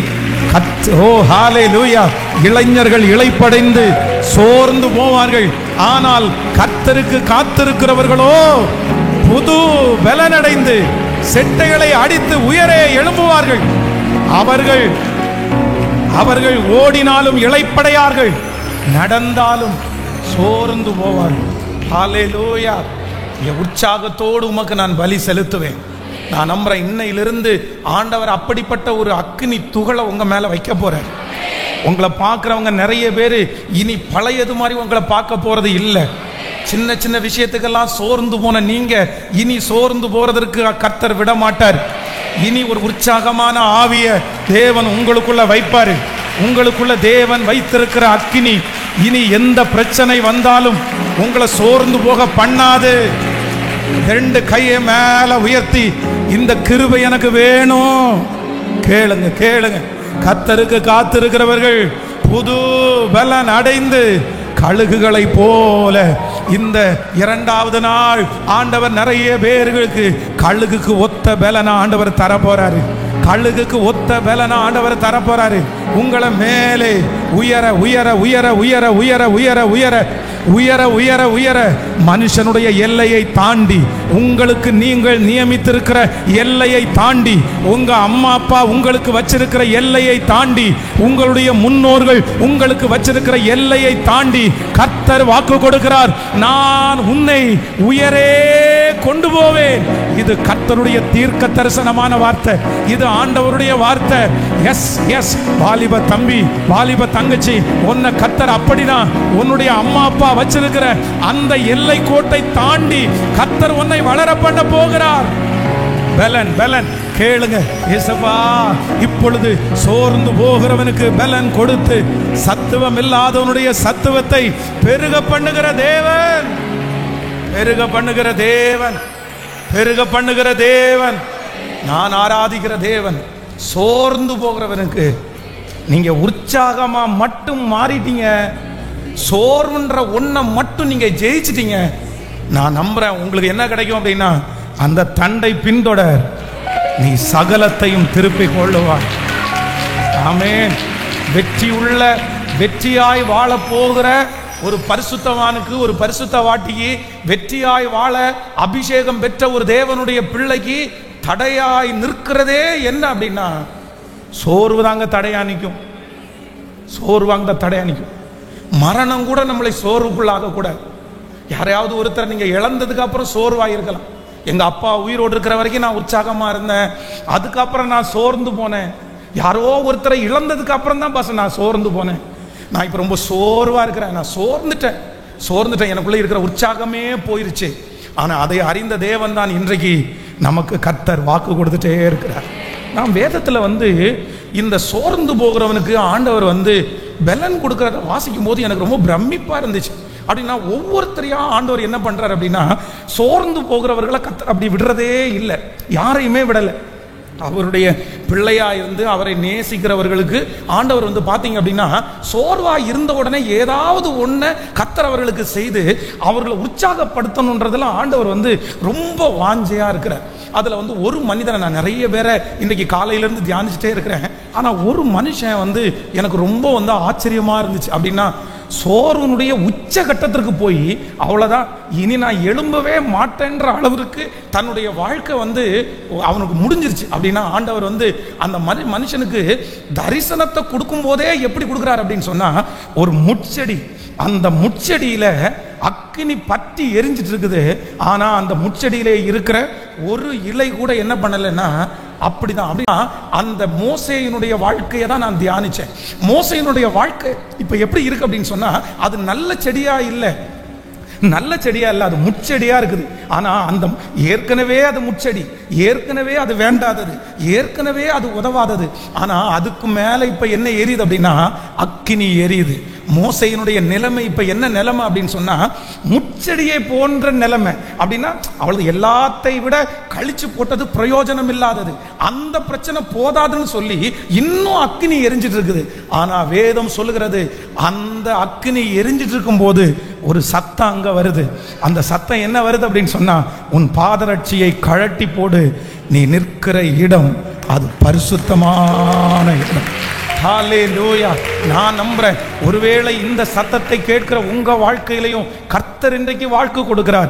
ஓ ஹல்லேலூயா. இளைஞர்கள் இளைப்படைந்து சோர்ந்து போவார்கள். ஆனால் கர்த்தருக்கு காத்திருக்கிறவர்களோ புது பலனடைந்து செட்டைகளை அடித்து உயரே எழும்புவார்கள். அவர்கள் அவர்கள் ஓடினாலும் இளைப்படையார்கள், நடந்தாலும் சோர்ந்து போவார்கள். ஹல்லேலூயா. உற்சாகத்தோடு உமக்கு நான் பலி செலுத்துவேன். நான் நம்புறேன், இன்னையிலிருந்து ஆண்டவர் அப்படிப்பட்ட ஒரு அக்கினி துகளை உங்க மேல வைக்க போறார். உங்களை பார்க்குறவங்க நிறைய பேர் இனி பழையது மாதிரி உங்களை பார்க்க போறது இல்லை. சின்ன சின்ன விஷயத்துக்கெல்லாம் சோர்ந்து போன நீங்க இனி சோர்ந்து போறதற்கு கர்த்தர் விட மாட்டார். இனி ஒரு உற்சாகமான ஆவிய தேவன் உங்களுக்குள்ள வைப்பாரு. உங்களுக்குள்ள தேவன் வைத்திருக்கிற அக்கினி இனி எந்த பிரச்சனை வந்தாலும் உங்களை சோர்ந்து போக பண்ணாது. ரெண்டு கையை மேல உயர்த்தி இந்த கிருபை எனக்கு வேணும் கேளுங்க, கேளுங்க. கர்த்தருக்கு காத்திருக்கிறவர்கள் புது பலன் அடைந்து கழுகுகளை போல இந்த இரண்டாவது நாள் ஆண்டவர் நிறைய பேர்களுக்கு கழுகுக்கு ஒத்த பலன ஆண்டவர் தர போறாரு. கழுகுக்கு ஒத்த பலன ஆண்டவர் தர போறாரு. உங்களை மேலே உயர உயர உயர உயர உயர உயர உயர உயர உயர உயர மனுஷனுடைய எல்லையை தாண்டி, உங்களுக்கு நீங்கள் நியமித்திருக்கிற எல்லையை தாண்டி, உங்க அம்மா அப்பா உங்களுக்கு வச்சிருக்கிற எல்லையை தாண்டி, உங்களுடைய முன்னோர்கள் உங்களுக்கு வச்சிருக்கிற எல்லையை தாண்டி கர்த்தர் வாக்கு கொடுக்கிறார். நான் உன்னை உயரே கொண்டு போவேன். இது கர்த்தருடைய தீர்க்க தரிசனமான வார்த்தை. இது ஆண்டவருடைய வார்த்தை. Yes yes. வாலிப தம்பி, வாலிப தங்கச்சி, உன்னை கர்த்தர் அப்படிதான் உன்னுடைய அம்மா அப்பா வச்சிருக்கிற அந்த எல்லை கோட்டை தாண்டி கர்த்தர் உன்னை வளர பண்ண போகிறார். பலன் பலன் கேளுங்க. இயேசுவா இப்பொழுது சோர்ந்து போகிறவனுக்கு பலன் கொடுத்து சத்துவம் இல்லாதவனுடைய சத்துவத்தை பெருக பண்ணுகிற தேவன், பெருக பண்ணுகிற தேவன், பெருக பண்ணுகிற தேவன். நான் ஆராதிக்கிற தேவன். சோர்ந்து போகிறவனுக்கு நீங்க உற்சாகமா மட்டும் மாறிட்டீங்க, சோர்வுன்ற ஒன்றை மட்டும் நீங்க ஜெயிச்சிட்டீங்க. நான் நம்புறேன் உங்களுக்கு என்ன கிடைக்கும் அப்படின்னா, அந்த தண்டை பின்தொடர், நீ சகலத்தையும் திருப்பிக் கொள்ளுவாய். ஆமென். வெற்றியாய் வாழ போகிற ஒரு பரிசுத்தவானுக்கு, ஒரு பரிசுத்தவாட்டிக்கு, வெற்றியாய் வாழ அபிஷேகம் பெற்ற ஒரு தேவனுடைய பிள்ளைக்கு தடையாய் நிற்கிறதே என்ன அப்படின்னா, சோர்வு தாங்க தடையா நிற்கும். சோர்வாங்க தடையா நிற்கும். மரணம் கூட நம்மளை சோர்வுக்குள்ளாக கூட. யாரையாவது ஒருத்தர் நீங்க இழந்ததுக்கு அப்புறம் சோர்வாக இருக்கலாம். எங்க அப்பா உயிரோடு இருக்கிற வரைக்கும் நான் உற்சாகமா இருந்தேன், அதுக்கப்புறம் நான் சோர்ந்து போனேன். யாரோ ஒருத்தரை இழந்ததுக்கு அப்புறம் தான் பஸ் நான் சோர்ந்து போனேன். நான் இப்போ ரொம்ப சோர்வா இருக்கிறேன், நான் சோர்ந்துட்டேன். சோர்ந்துட்டேன், எனக்குள்ளே இருக்கிற உற்சாகமே போயிருச்சு. ஆனால் அதை அறிந்த தேவன் தான் இன்றைக்கு நமக்கு கர்த்தர் வாக்கு கொடுத்துட்டே இருக்கிறார். நாம் வேதத்தில் இந்த சோர்ந்து போகிறவனுக்கு ஆண்டவர் பலன் கொடுக்கறத வாசிக்கும் போது எனக்கு ரொம்ப பிரமிப்பாக இருந்துச்சு. அப்படின்னா ஒவ்வொருத்தரையா ஆண்டவர் என்ன பண்றாரு அப்படின்னா, சோர்ந்து போகிறவர்களை கர்த்தர் அப்படி விடுறதே இல்லை, யாரையுமே விடலை. அவருடைய பிள்ளையா இருந்து அவரை நேசிக்கிறவர்களுக்கு ஆண்டவர் பார்த்தீங்க அப்படின்னா, சோர்வா இருந்த உடனே ஏதாவது ஒன்றை கர்த்தர் அவர்களுக்கு செய்து அவர்களை உற்சாகப்படுத்தணுன்றதுல ஆண்டவர் ரொம்ப வாஞ்சையா இருக்கிறார். அதில் ஒரு மனிதனை நான் நிறைய பேரை இன்றைக்கு காலையிலேருந்து தியானிச்சுட்டே இருக்கிறேன். ஆனால் ஒரு மனுஷன் எனக்கு ரொம்ப ஆச்சரியமா இருந்துச்சு. அப்படின்னா சோர்வனுடைய உச்சகட்டத்திற்கு போய் அவ்வளோதான், இனி நான் எழும்பவே மாட்டேன்ற அளவிற்கு தன்னுடைய வாழ்க்கை அவனுக்கு முடிஞ்சிருச்சு. அப்படின்னா ஆண்டவர் அந்த மனுஷனுக்கு தரிசனத்தை கொடுக்கும் போதே எப்படி கொடுக்குறாரு அப்படின்னு சொன்னா, ஒரு முட்செடி, அந்த முட்செடியில அக்கினி பற்றி எரிஞ்சிட்டு இருக்குது. ஆனா அந்த முட்செடியிலே இருக்கிற ஒரு இலை கூட என்ன பண்ணலைன்னா அப்படிதான். அப்படின்னா அந்த மோசேயினுடைய வாழ்க்கையை தான் நான் தியானிச்சேன். மோசேயினுடைய வாழ்க்கை இப்ப எப்படி இருக்கு அப்படின்னு சொன்னா, அது நல்ல செடியா இல்லை, நல்ல செடியா இல்லை, அது முட்செடியா இருக்குது. ஆனா அந்த ஏற்கனவே அது முட்செடி, ஏற்கனவே அது வேண்டாதது, ஏற்கனவே அது உதவாதது. ஆனா அதுக்கு மேல இப்ப என்ன எரியுது அப்படின்னா, அக்கினி எரியுது. மோசையினுடைய நிலைமை இப்ப என்ன நிலைமை அப்படின்னு சொன்னா, முட்செடியை போன்ற நிலைமை. அப்படின்னா அவளது எல்லாத்தை விட கழிச்சு போட்டது பிரயோஜனம் இல்லாதது, அந்த பிரச்சனை போதாதுன்னு சொல்லி இன்னும் அக்கினி எரிஞ்சிட்டு இருக்குது. ஆனா வேதம் சொல்லுகிறது, அந்த அக்கினி எரிஞ்சிட்டு இருக்கும் போது ஒரு சத்தம் அங்க வருது. அந்த சத்தம் என்ன வருது அப்படின்னு சொன்னா, உன் பாதரட்சியை கழட்டி போடு, நீ நிற்கிற இடம் அது பரிசுத்தமான இடம். ஹல்லேலூயா. நான் நம்புறேன், ஒருவேளை இந்த சத்தத்தை கேட்கிற உங்க வாழ்க்கையிலையும் கர்த்தர் இன்றைக்கு வாழ்க்கை கொடுக்கிறார்.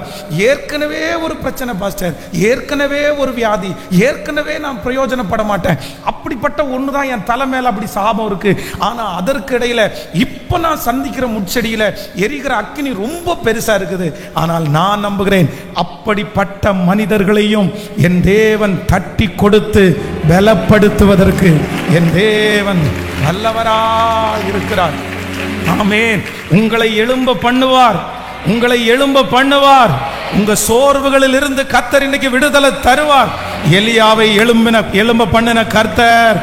ஏற்கனவே ஒரு பிரச்சனை பாஸ்டர், ஏற்கனவே ஒரு வியாதி, ஏற்கனவே நான் பிரயோஜனப்பட மாட்டேன், அப்படிப்பட்ட ஒண்ணுதான் என் தலை மேல அப்படி சாபம் இருக்கு. ஆனா அதற்கு இடையில இப்ப நான் சந்திக்கிற முட்செடியில எரிகிற அக்கினி ரொம்ப பெருசா இருக்குது. ஆனால் நான் நம்புகிறேன், அப்படிப்பட்ட மனிதர்களையும் என் தேவன் தட்டி கொடுத்து பலப்படுத்துவதற்கு என் தேவன் நல்லவராய் இருக்கிறார். ஆமென். உங்களை எழும்ப பண்ணுவார், உங்களை எழும்ப பண்ணுவார். உங்க சோர்வுகளில் இருந்து கர்த்தர் இன்னைக்கு விடுதலை தருவார். எலியாவை எழும்ப பண்ணின கர்த்தர்,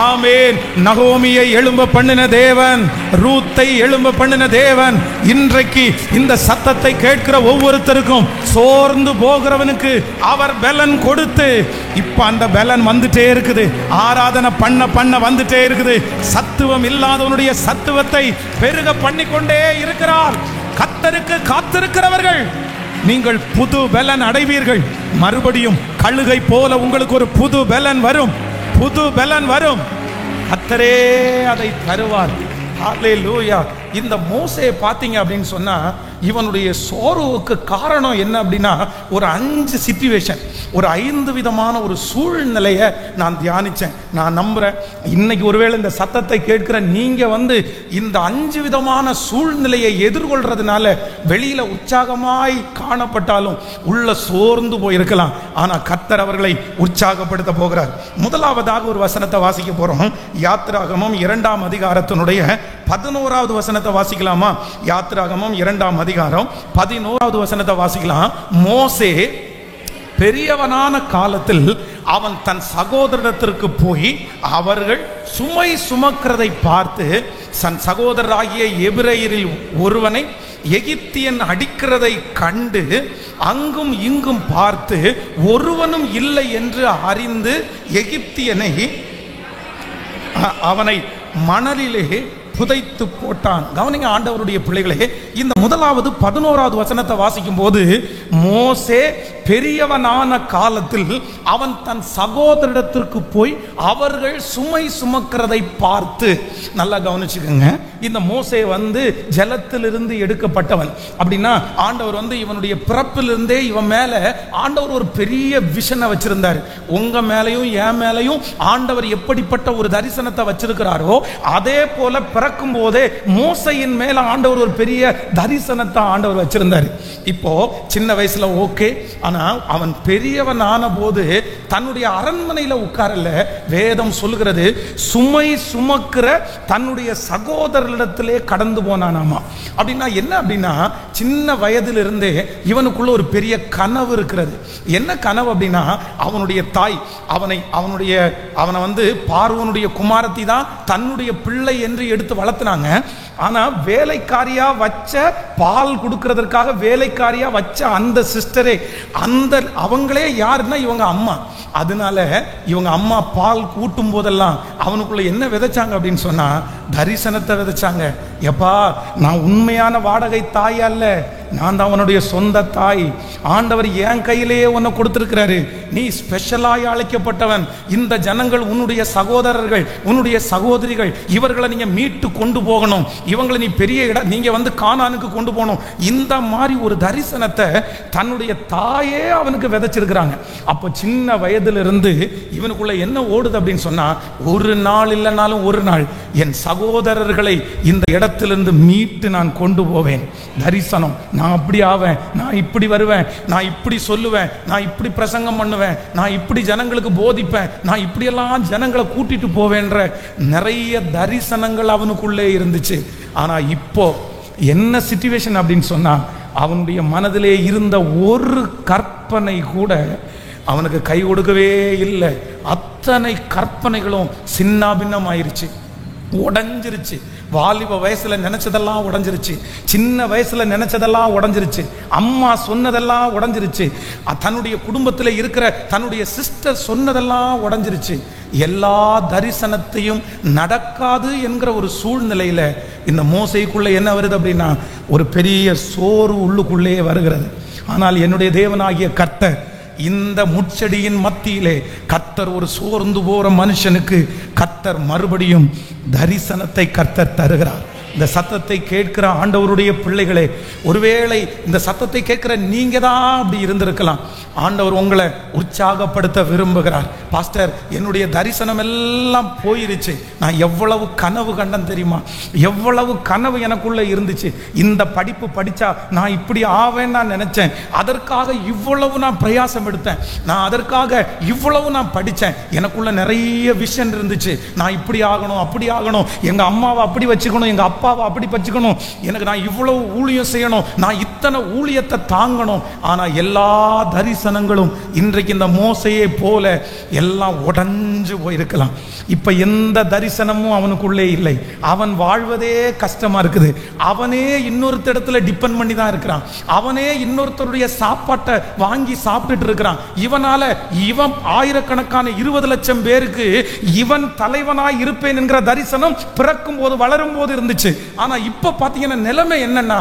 ஆமென், நகோமியை எழும்ப பண்ணின தேவன், ரூத்தை எழும்ப பண்ணின தேவன், இன்றைக்கு இந்த சத்தத்தை கேட்கிற ஒவ்வொருத்தருக்கும் சோர்ந்து போகிறவனுக்கு அவர் பலன் கொடுத்து, இப்ப அந்த பலன் வந்துட்டே இருக்குது. ஆராதனை பண்ண வந்துட்டே இருக்குது. சத்துவம் இல்லாதவனுடைய சத்துவத்தை பெருக பண்ணிக்கொண்டே இருக்கிறார். கர்த்தருக்கு காத்திருக்கிறவர்கள் நீங்கள் புது பலன் அடைவீர்கள். மறுபடியும் கழுகை போல உங்களுக்கு ஒரு புது பலன் வரும், புது பலன் வரும். கர்த்தரே அதை தருவார். ஹல்லேலூயா. இந்த மோசே பார்த்தீங்க அப்படின்னு சொன்னா, இவனுடைய சோர்வுக்கு காரணம் என்ன அப்படின்னா, ஒரு 5 சிச்சுவேஷன், ஒரு 5 விதமான ஒரு சூழ்நிலையை நான் தியானிச்சேன். நான் நம்புறேன், இன்னைக்கு ஒருவேளை இந்த சத்தத்தை கேட்கிற நீங்க இந்த 5 விதமான சூழ்நிலையை எதிர்கொள்றதுனால வெளியில உற்சாகமாய் காணப்பட்டாலும் உள்ள சோர்ந்து போயிருக்கலாம். ஆனா கர்த்தர் அவர்களை உற்சாகப்படுத்த போகிறார். முதலாவதாக ஒரு வசனத்தை வாசிக்க போறோம். யாத்திராகமம் 2ஆம் அதிகாரத்தினுடைய 11வது வசனத்தை வாசிக்கலாமா? யாத்திராகமம் 2ஆம் அதிகாரம் 11வது வசனத்தை வாசிக்கலாம். மோசே பெரியவனான காலத்தில் அவன் தன் சகோதரத்திற்கு போய் அவர்கள் சுமை சுமக்கிறதை பார்த்து, தன் சகோதரராகிய எபிரெயரில் ஒருவனை எகிப்தியன் அடிக்கிறதை கண்டு அங்கும் இங்கும் பார்த்து ஒருவனும் இல்லை என்று அறிந்து எகிப்தியனை அவனை மணலிலே புதைத்து போட்டான். கவனிங்க ஆண்டவருடைய பிள்ளைகளே, இந்த முதலாவது 11வது வசனத்தை வாசிக்கும் போது, மோசே பெரியவனான காலத்தில் அவன் தன் சகோதரிடத்திற்கு போய் அவர்கள் சுமை சுமக்கிறதை பார்த்து. நல்லா கவனிச்சுக்கோங்க, இந்த மோசே ஜலத்திலிருந்து எடுக்கப்பட்டவன். அப்படின்னா ஆண்டவர் இவனுடைய பிறப்பிலிருந்தே இவன் மேல ஆண்டவர் ஒரு பெரிய விஷனை வச்சிருந்தார். உங்க மேலையும் என் மேலையும் ஆண்டவர் எப்படிப்பட்ட ஒரு தரிசனத்தை வச்சிருக்கிறாரோ அதே போல பிறக்கும் போதே மோசையின் மேல ஆண்டவர் ஒரு பெரிய தரிசனத்தை ஆண்டவர் வச்சிருந்தாரு. இப்போ சின்ன வயசுல ஓகே, ஆனா அவன் பெரியவன் ஆன போது தன்னுடைய அரண்மனையில உட்காரல. வேதம் சொல்லுகிறது சுமை சுமக்கிற தன்னுடைய சகோதரரிடத்திலே கடந்து போனானாமா. அப்படின்னா என்ன அப்படின்னா, சின்ன வயதிலிருந்தே இவனுக்குள்ள ஒரு பெரிய கனவு இருக்கிறது. என்ன கனவு அப்படின்னா, அவனுடைய தாய் அவனை வந்து பார்வோனுடைய குமாரத்தி தான் தன்னுடைய பிள்ளை என்று எடுத்து வளர்த்தினாங்க. ஆனா வேலைக்காரியா வச்ச பால் கொடுக்கிறதற்காக வேலைக்காரியா வச்ச அந்த சிஸ்டரே அவங்களே யாருன்னா இவங்க அம்மா. அதனால இவங்க அம்மா பால் கூட்டும் போதெல்லாம் அவனுக்குள்ள என்ன விதைச்சாங்க அப்படின்னு சொன்னா தரிசனத்தை விதைச்சாங்க. எப்பா, நான் உண்மையான வாடகை தாய் அல்ல, நான் தான் அவனுடைய சொந்த தாய். ஆண்டவர் என் கையிலேயே உன்னை கொடுத்திருக்கிறாரு. நீ ஸ்பெஷலாய் அழைக்கப்பட்டவன். இந்த ஜனங்கள் உன்னுடைய சகோதரர்கள், உன்னுடைய சகோதரிகள். இவர்களை நீங்க மீட்டு கொண்டு போகணும். இவங்களை நீ பெரிய நீங்க வந்து கானானுக்கு கொண்டு போகணும். இந்த மாதிரி ஒரு தரிசனத்தை தன்னுடைய தாயே அவனுக்கு விதைச்சிருக்கிறாங்க. அப்போ சின்ன வயதிலிருந்து இவனுக்குள்ள என்ன ஓடுது அப்படின்னு சொன்னா, ஒரு நாள் இல்லைனாலும் ஒரு நாள் என் சகோதரர்களை இந்த இடத்திலிருந்து மீட்டு நான் கொண்டு போவேன். தரிசனம். நான் அப்படி ஆவேன், நான் இப்படி வருவேன், நான் இப்படி சொல்லுவேன், நான் இப்படி பிரசங்கம் பண்ணுவேன், நான் இப்படி ஜனங்களுக்கு போதிப்பேன், நான் இப்படியெல்லாம் ஜனங்களை கூட்டிட்டு போவேன்ற நிறைய தரிசனங்கள் அவனுக்குள்ளே இருந்துச்சு. ஆனா இப்போ என்ன சிச்சுவேஷன் அப்படின்னு சொன்னா, அவனுடைய மனதிலே இருந்த ஒரு கற்பனை கூட அவனுக்கு கை கொடுக்கவே இல்லை. அத்தனை கற்பனைகளும் சின்ன பின்னம் ஆயிருச்சு, உடஞ்சிருச்சு. வாலிப வயசுல நினைச்சதெல்லாம் உடஞ்சிருச்சு, சின்ன வயசுல நினைச்சதெல்லாம் உடஞ்சிருச்சு, அம்மா சொன்னதெல்லாம் உடஞ்சிருச்சு, தன்னுடைய குடும்பத்தில் இருக்கிற தன்னுடைய சிஸ்டர் சொன்னதெல்லாம் உடஞ்சிருச்சு. எல்லா தரிசனத்தையும் நடக்காது என்கிற ஒரு சூழ்நிலையில இந்த மோசைக்குள்ள என்ன வருது அப்படின்னா, ஒரு பெரிய சோறு உள்ளுக்குள்ளே வருகிறது. ஆனால் என்னுடைய தேவனாகிய கர்த்தர் இந்த முட்செடியின் மத்தியிலே கர்த்தர் ஒரு சோர்ந்து போற மனுஷனுக்கு கர்த்தர் மறுபடியும் தரிசனத்தை கர்த்தர் தருகிறார். இந்த சத்தத்தை கேட்கிற ஆண்டவருடைய பிள்ளைகளே, ஒருவேளை இந்த சத்தத்தை கேட்கிற நீங்க தான் அப்படி இருந்திருக்கலாம். ஆண்டவர் உங்களை உற்சாகப்படுத்த விரும்புகிறார். பாஸ்டர், என்னுடைய தரிசனம் எல்லாம் போயிருச்சு, நான் எவ்வளவு கனவு கண்டன் தெரியுமா, எவ்வளவு கனவு எனக்குள்ள இருந்துச்சு. இந்த படிப்பு படிச்சா நான் இப்படி ஆவேன்னு நான் நினைச்சேன், அதற்காக இவ்வளவு நான் பிரயாசம் எடுத்தேன், நான் அதற்காக இவ்வளவு நான் படித்தேன், எனக்குள்ள நிறைய விஷன் இருந்துச்சு. நான் இப்படி ஆகணும், அப்படி ஆகணும், எங்க அம்மாவை அப்படி வச்சுக்கணும், எங்க அப்பாவை அப்படி வச்சுக்கணும், எனக்கு நான் இவ்வளவு ஊழியம் செய்யணும், நான் இத்தனை ஊழியத்தை தாங்கணும். ஆனா எல்லா தரிசனங்களும் இன்றைக்கு இந்த மோசையை போல எல்லாம் உடைஞ்சு போயிருக்கலாம். இப்ப எந்த தரிசனமும் அவனுக்குள்ளே இல்லை. அவன் வாழ்வதே கஷ்டமா இருக்குது. அவனே இன்னொருத்தடத்துல டிபெண்ட் பண்ணி தான் இருக்கிறான். அவனே இன்னொருத்தருடைய சாப்பாட்டை வாங்கி சாப்பிட்டுட்டு இருக்கிறான். இவன் ஆயிரக்கணக்கான 20 லட்சம் பேருக்கு இவன் தலைவனாய் இருப்பேன் என்கிற தரிசனம் பிறக்கும் போது வளரும் போது இருந்துச்சு. ஆனா இப்ப பாத்தீங்கன்னா நிலைமை என்னன்னா,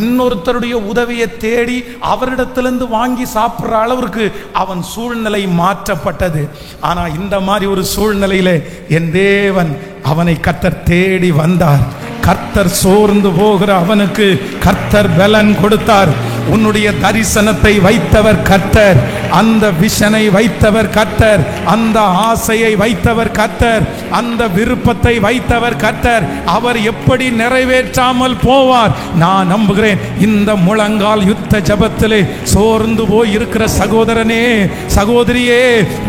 இன்னொருத்தருடைய உதவியை தேடி அவரிடத்திலிருந்து வாங்கி சாப்பிடுற அளவிற்கு அவன் சூழ்நிலை மாற்றப்பட்டது. ஆனா இந்த மாதிரி ஒரு சூழ்நிலையிலே என் தேவன் அவனை கர்த்தர் தேடி வந்தார். கர்த்தர் சோர்ந்து போகிற அவனுக்கு கர்த்தர் பலன் கொடுத்தார். உன்னுடைய தரிசனத்தை வைத்தவர் கர்த்தர், அந்த விஷனை வைத்தவர் கர்த்தர், அந்த ஆசையை வைத்தவர் கர்த்தர், அந்த விருப்பத்தை வைத்தவர் கர்த்தர். அவர் எப்படி நிறைவேற்றாமல் போவார்? நான் நம்புகிறேன். இந்த முழங்கால் யுத்த ஜபத்திலே சோர்ந்து போய் இருக்கிற சகோதரனே, சகோதரியே,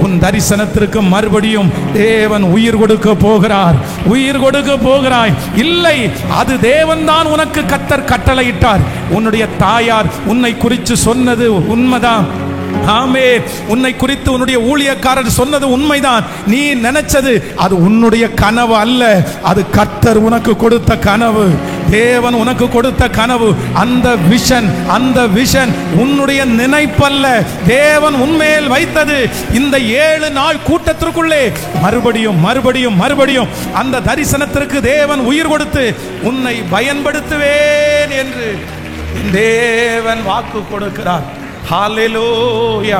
உன் தரிசனத்திற்கு மறுபடியும் தேவன் உயிர் கொடுக்க போகிறார், உயிர் கொடுக்க போகிறாய். இல்லை, அது தேவன் தான் உனக்கு கர்த்தர் கட்டளையிட்டார். உன்னுடைய தாயார் உன்னை குறித்து சொன்னது உண்மைதான். ஆமே, உன்னை குறித்து உன்னுடைய ஊழியக்காரர் சொன்னது உண்மைதான். நீ நினைச்சது அது உன்னுடைய கனவு அல்ல, அது கர்த்தர் உனக்கு கொடுத்த கனவு, தேவன் உனக்கு கொடுத்த கனவு. அந்த விஷன் உன்னுடைய நினைப்பல்ல, தேவன் உன்மேல் வைத்தது. இந்த 7 நாள் கூட்டத்திற்குள்ளே மறுபடியும் மறுபடியும் மறுபடியும் அந்த தரிசனத்திற்கு தேவன் உயிர் கொடுத்து உன்னை பயன்படுத்துவேன் என்று தேவன் வாக்கு கொடுக்கிறார். ஹல்லேலூயா.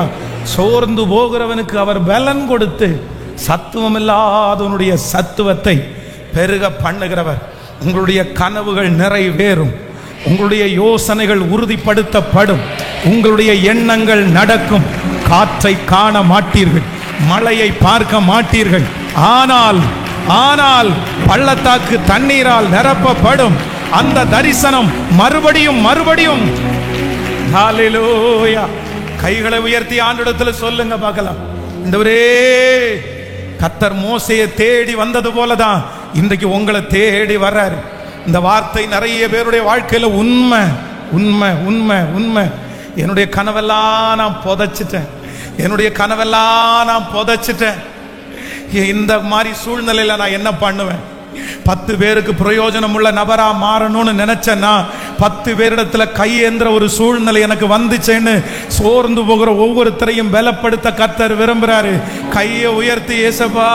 சோர்ந்து போகிறவனுக்கு அவர் பலன் கொடுத்து சத்துவம் இல்லாதவனுடைய சத்துவத்தை பெருக பண்ணுகிறவர். உங்களுடைய கனவுகள் நிறைவேறும், உங்களுடைய யோசனைகள் உறுதிப்படுத்தப்படும், உங்களுடைய எண்ணங்கள் நடக்கும். காற்றை காண மாட்டீர்கள், மழையை பார்க்க மாட்டீர்கள், ஆனால் ஆனால் பள்ளத்தாக்கு தண்ணீரால் நிரப்பப்படும். அந்த தரிசனம் மறுபடியும் மறுபடியும். ஹல்லேலூயா. கைகளை உயர்த்தி ஆண்டவரிடத்தில் சொல்லுங்க பார்க்கலாம். ஆண்டவரே, கர்த்தர் மோசேயை தேடி வந்தது போலதான் இன்றைக்கு உங்களை தேடி வர்றாரு. இந்த வார்த்தை நிறைய பேருடைய வாழ்க்கையில உண்மை உண்மை உண்மை உண்மை. என்னுடைய கனவெல்லாம் நான் புதைச்சிட்டேன், என்னுடைய கனவெல்லாம் நான் புதைச்சிட்டேன். இந்த மாதிரி சூழ்நிலையில நான் என்ன பண்ணுவேன்? 10 பேருக்கு பிரயோஜனம் உள்ள நபரா மாறணும்னு நினைச்சேன்னா 10 பேரிடத்துல கையேந்திர ஒரு சூழ்நிலை எனக்கு வந்துச்சேன்னு சோர்ந்து போகிற ஒவ்வொருத்தரையும் பலப்படுத்த கர்த்தர் விரும்புறாரு. கையை உயர்த்தி, இயேசுவா,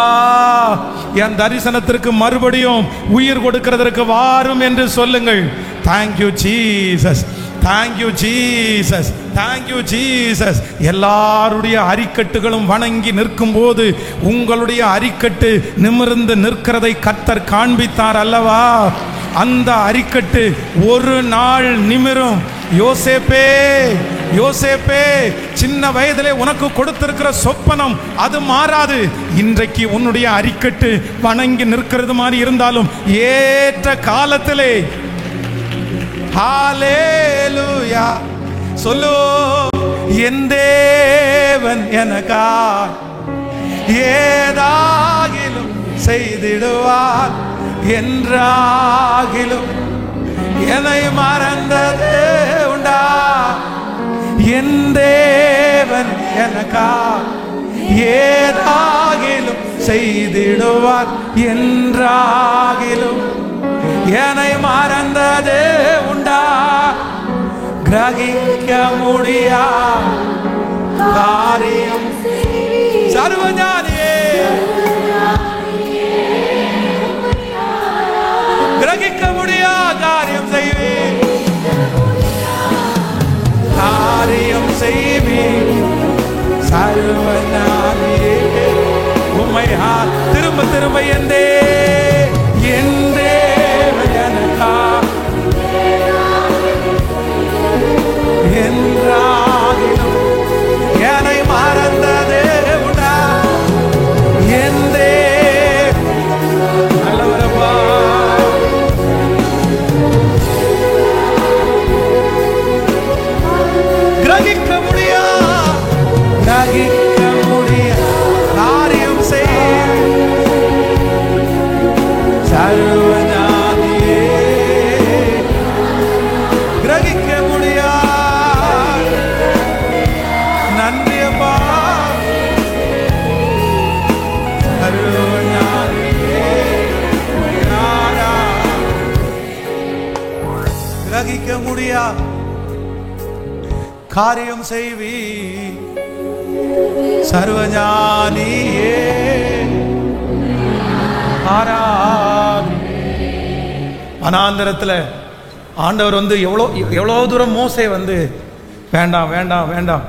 என் தரிசனத்திற்கு மறுபடியும் உயிர் கொடுக்கிறதற்கு வாரும் என்று சொல்லுங்கள். Thank you Jesus, thank you Jesus, thank you Jesus. எல்லாருடைய அரிக்கட்டுகளும் வணங்கி நிற்கும் போது உங்களுடைய அரிக்கட்டு நிமிர்ந்து நிற்கிறதை கர்த்தர் காண்பித்தார் அல்லவா? அந்த அரிக்கட்டு ஒரு நாள் நிமிரும். யோசேப்பே, யோசேப்பே, சின்ன வயதிலே உனக்கு கொடுத்திருக்கிற சொப்பனம் அது மாறாது. இன்றைக்கு உன்னுடைய அரிக்கட்டு வணங்கி நிற்கிறது மாதிரி இருந்தாலும் ஏற்ற காலத்திலே. ஹல்லேலூயா. சொல்லு, என் தேவன் எனக்கா ஏதாகிலும் செய்திடுவார், என்றாகிலும் என்னை மறந்தது உண்டா? என் தேவன் எனக்கா ஏதாகிலும் செய்திடுவார், என்றாகிலும் என்னை மறந்தது உண்டா? கிரகிக்க முடியா காரியம் சர்வஞானியே, கிரகிக்க முடியா காரியம் செய்வேன், காரியம் செய்வேன் சர்வஞானியே. உம்மையா திரும்ப திரும்ப எந்தே எந்தே எனக்கா என்றாகிலும் என்னை மறந்ததே உண்டா? எந்தே நல்லவரப்பா. கிரகிக்க முடியா கிரகிக்க முடியா காரியம் செய்ய சர்வஞானியே, கிரகிக்க முடியா. நன்றியப்பா சர்வஞானியே, கிரகிக்க முடியா காரியம் செய்வி சர்வஞானியே. வனாந்தரத்தில் ஆண்டவர் வந்து எவ்வளோ தூரம் மோசே வந்து வேண்டாம் வேண்டாம் வேண்டாம்,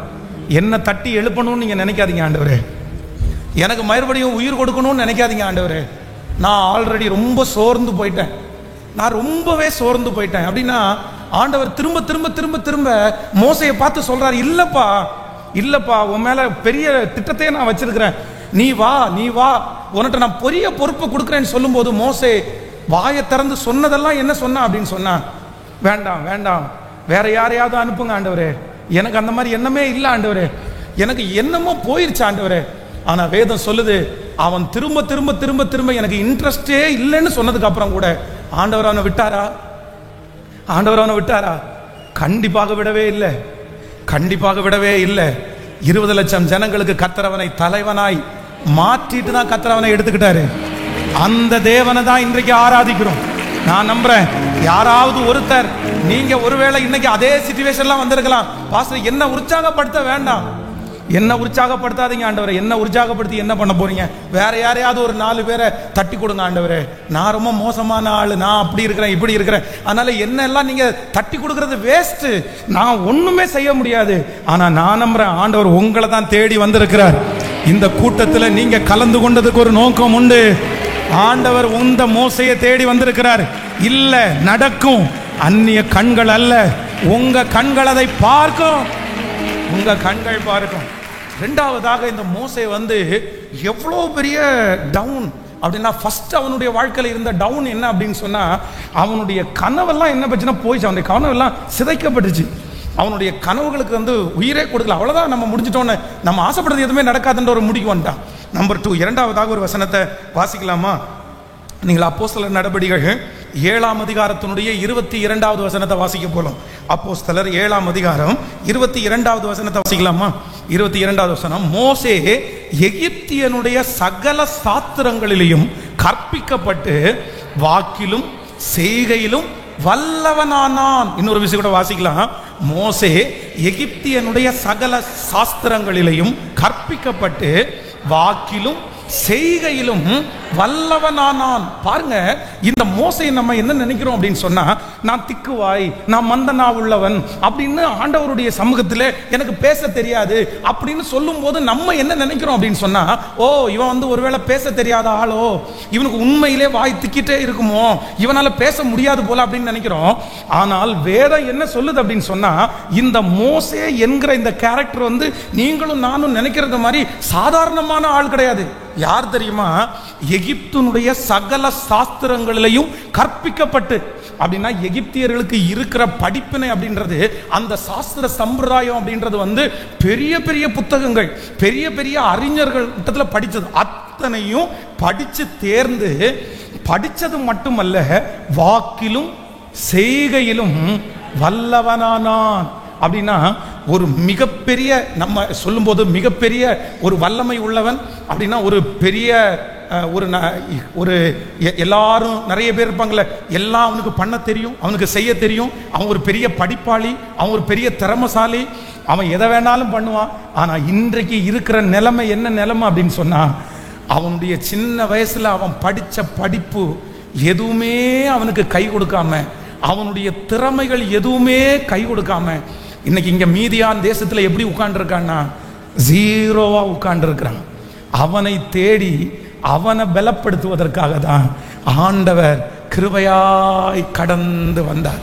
என்ன தட்டி எழுப்பணும்னு நீங்கள் நினைக்காதீங்க ஆண்டவரே, எனக்கு மறுபடியும் உயிர் கொடுக்கணும்னு நினைக்காதீங்க ஆண்டவரே, நான் ஆல்ரெடி ரொம்ப சோர்ந்து போயிட்டேன், நான் ரொம்பவே சோர்ந்து போயிட்டேன் அப்படின்னா ஆண்டவர் திரும்ப திரும்ப திரும்ப திரும்ப மோசையை பார்த்து சொல்றாரு, இல்லப்பா இல்லப்பா, உன் மேல பெரிய திட்டத்தையே நான் வச்சிருக்கிறேன், நீ வா நீ வா, உன்கிட்ட நான் பெரிய பொறுப்பை கொடுக்குறேன்னு சொல்லும் போது மோசே வாயை திறந்து சொன்னதெல்லாம் என்ன சொன்னா அப்படின்னு சொன்னா, வேண்டாம் வேண்டாம், வேற யாரையாவது அனுப்புங்க ஆண்டவரே, எனக்கு அந்த மாதிரி எண்ணமே இல்லை ஆண்டவரே, எனக்கு என்னமோ போயிருச்சு ஆண்டவரே. ஆனா வேதம் சொல்லுது, அவன் திரும்ப திரும்ப திரும்ப திரும்ப எனக்கு இன்ட்ரெஸ்டே இல்லைன்னு சொன்னதுக்கு அப்புறம் கூட ஆண்டவர் அவனை விட்டாரா? ஆண்டவர் அவனை விட்டாரா? கண்டிப்பாக விடவே இல்லை, கண்டிப்பாக விடவே இல்லை. 20 லட்சம் ஜனங்களுக்கு கர்த்தரவனை தலைவனாய் மாற்றிட்டு தான் கர்த்தரவனை எடுத்துக்கிட்டாரு. அந்த தேவனை தான் இன்றைக்கு ஆராதிக்கிறோம். நான் நம்புறேன் யாராவது ஒருத்தர் நீங்க ஒருவேளை இன்னைக்கு அதே சிச்சுவேஷன்லாம் வந்திருக்கலாம், பாஸ்டர் என்ன உற்சாகப்படுத்த வேண்டாம், என்ன உற்சாகப்படுத்தாதீங்க ஆண்டவரே, என்ன உற்சாகப்படுத்தி என்ன பண்ண போறீங்க? வேற யாரையாவது ஒரு 4 பேரை தட்டி கொடுங்க ஆண்டவரே, நான் ரொம்ப மோசமான ஆளு, நான் அப்படி இருக்கிறேன் இப்படி இருக்கிறேன், அதனால என்ன எல்லாம் நீங்க தட்டி கொடுக்கறது வேஸ்ட், நான் ஒண்ணுமே செய்ய முடியாது. ஆனா நான் நம்புறேன் ஆண்டவர் உங்களை தான் தேடி வந்திருக்கிறார். இந்த கூட்டத்தில் நீங்க கலந்து கொண்டதுக்கு ஒரு நோக்கம் உண்டு. ஆண்டவர் உந்த மோசையை தேடி வந்திருக்கிறார். இல்ல நடக்கும், அந்நிய கண்கள் அல்ல, உங்க கண்கள் அதை பார்க்கும், உங்க கண்கள் பார்க்கும். இரண்டாவதாக இந்த மோசே வந்து எவ்வளோ பெரிய டவுன், அப்படின்னா ஃபர்ஸ்ட் அவனுடைய வாழ்க்கையில் இருந்த டவுன் என்ன அப்படின்னு சொன்னா, அவனுடைய கனவெல்லாம் என்ன பச்சுன்னா போயிடுச்சு. அவனுடைய கனவெல்லாம் சிதைக்கப்பட்டுச்சு. அவனுடைய கனவுகளுக்கு வந்து உயிரே கொடுக்கல. அவ்வளவுதான், நம்ம முடிஞ்சிட்டோன்னு, நம்ம ஆசைப்படுறது எதுவுமே நடக்காதுன்ற ஒரு முடிவு வந்துட்டான். நம்பர் 2, இரண்டாவதாக ஒரு வசனத்தை வாசிக்கலாமா? நீங்கள் அப்போஸ்தலர் நடபடிகள் 7ஆம் அதிகாரத்தினுடைய 22வது வசனத்தை வாசிக்க போலாம். அப்போஸ்தலர் 7ஆம் அதிகாரம் 22வது வசனத்தை வாசிக்கலாமா? 22வது வசனம், மோசே எகிப்தியனுடைய சகல சாஸ்திரங்களிலும் கற்பிக்கப்பட்டு வாக்கிலும் செய்கையிலும் வல்லவனானான். இன்னொரு விஷயம் கூட வாசிக்கலாம். மோசே எகிப்தியனுடைய சகல சாஸ்திரங்களிலும் கற்பிக்கப்பட்டு வாக்கிலும் செய்கையிலும் வல்லவனானான். பாருங்க, இந்த மோசையை நம்ம என்ன நினைக்கிறோம் அப்படின்னு சொன்னா, நான் திக்குவாய், நான் மந்தனா உள்ளவன் அப்படின்னு ஆண்டவருடைய சமூகத்தில் எனக்கு பேச தெரியாது அப்படின்னு சொல்லும் போது நம்ம என்ன நினைக்கிறோம் அப்படின்னு சொன்னா, ஓ இவன் வந்து ஒருவேளை பேச தெரியாத ஆளோ, இவனுக்கு உண்மையிலே வாய் திக்கிட்டே இருக்குமோ, இவனால பேச முடியாது போல அப்படின்னு நினைக்கிறோம். ஆனால் வேதம் என்ன சொல்லுது அப்படின்னு சொன்னா, இந்த மோசே என்கிற இந்த கேரக்டர் வந்து நீங்களும் நானும் நினைக்கிறது மாதிரி சாதாரணமான ஆள் கிடையாது. யார் தெரியுமா? எகிப்தினுடைய சகல சாஸ்திரங்களிலையும் கற்பிக்கப்பட்டு. அப்படின்னா எகிப்தியர்களுக்கு இருக்கிற படிப்பினை அப்படின்றது, அந்த சாஸ்திர சம்பிரதாயம் அப்படின்றது வந்து பெரிய பெரிய புத்தகங்கள், பெரிய பெரிய அறிஞர்கள் கிட்டத்தில் படித்தது அத்தனையும் படிச்சு தேர்ந்து, படித்தது மட்டுமல்ல வாக்கிலும் செய்கையிலும் வல்லவனானான். அப்படின்னா ஒரு மிகப்பெரிய, நம்ம சொல்லும்போது மிகப்பெரிய ஒரு வல்லமை உள்ளவன் அப்படின்னா ஒரு பெரிய ஒரு எல்லாரும் நிறைய பேர் இருப்பாங்கல்ல, எல்லாம் அவனுக்கு பண்ண தெரியும், அவனுக்கு செய்ய தெரியும், அவன் ஒரு பெரிய படிப்பாளி, அவன் ஒரு பெரிய திறமசாலி, அவன் எதை வேணாலும் பண்ணுவான். ஆனால் இன்றைக்கு இருக்கிற நிலைமை என்ன நிலைமை அப்படின்னு சொன்னா, அவனுடைய சின்ன வயசுல அவன் படித்த படிப்பு எதுவுமே அவனுக்கு கை கொடுக்காம, அவனுடைய திறமைகள் எதுவுமே கை கொடுக்காம, இன்னைக்கு இங்க மீதியான் தேசத்துல எப்படி உட்கார்ந்துருக்கான்னா, ஜீரோவா உட்கார்ந்துருக்கிறான். அவனை தேடி அவனை பலப்படுத்துவதற்காக தான் ஆண்டவர் கிருபையாய் கடந்து வந்தார்.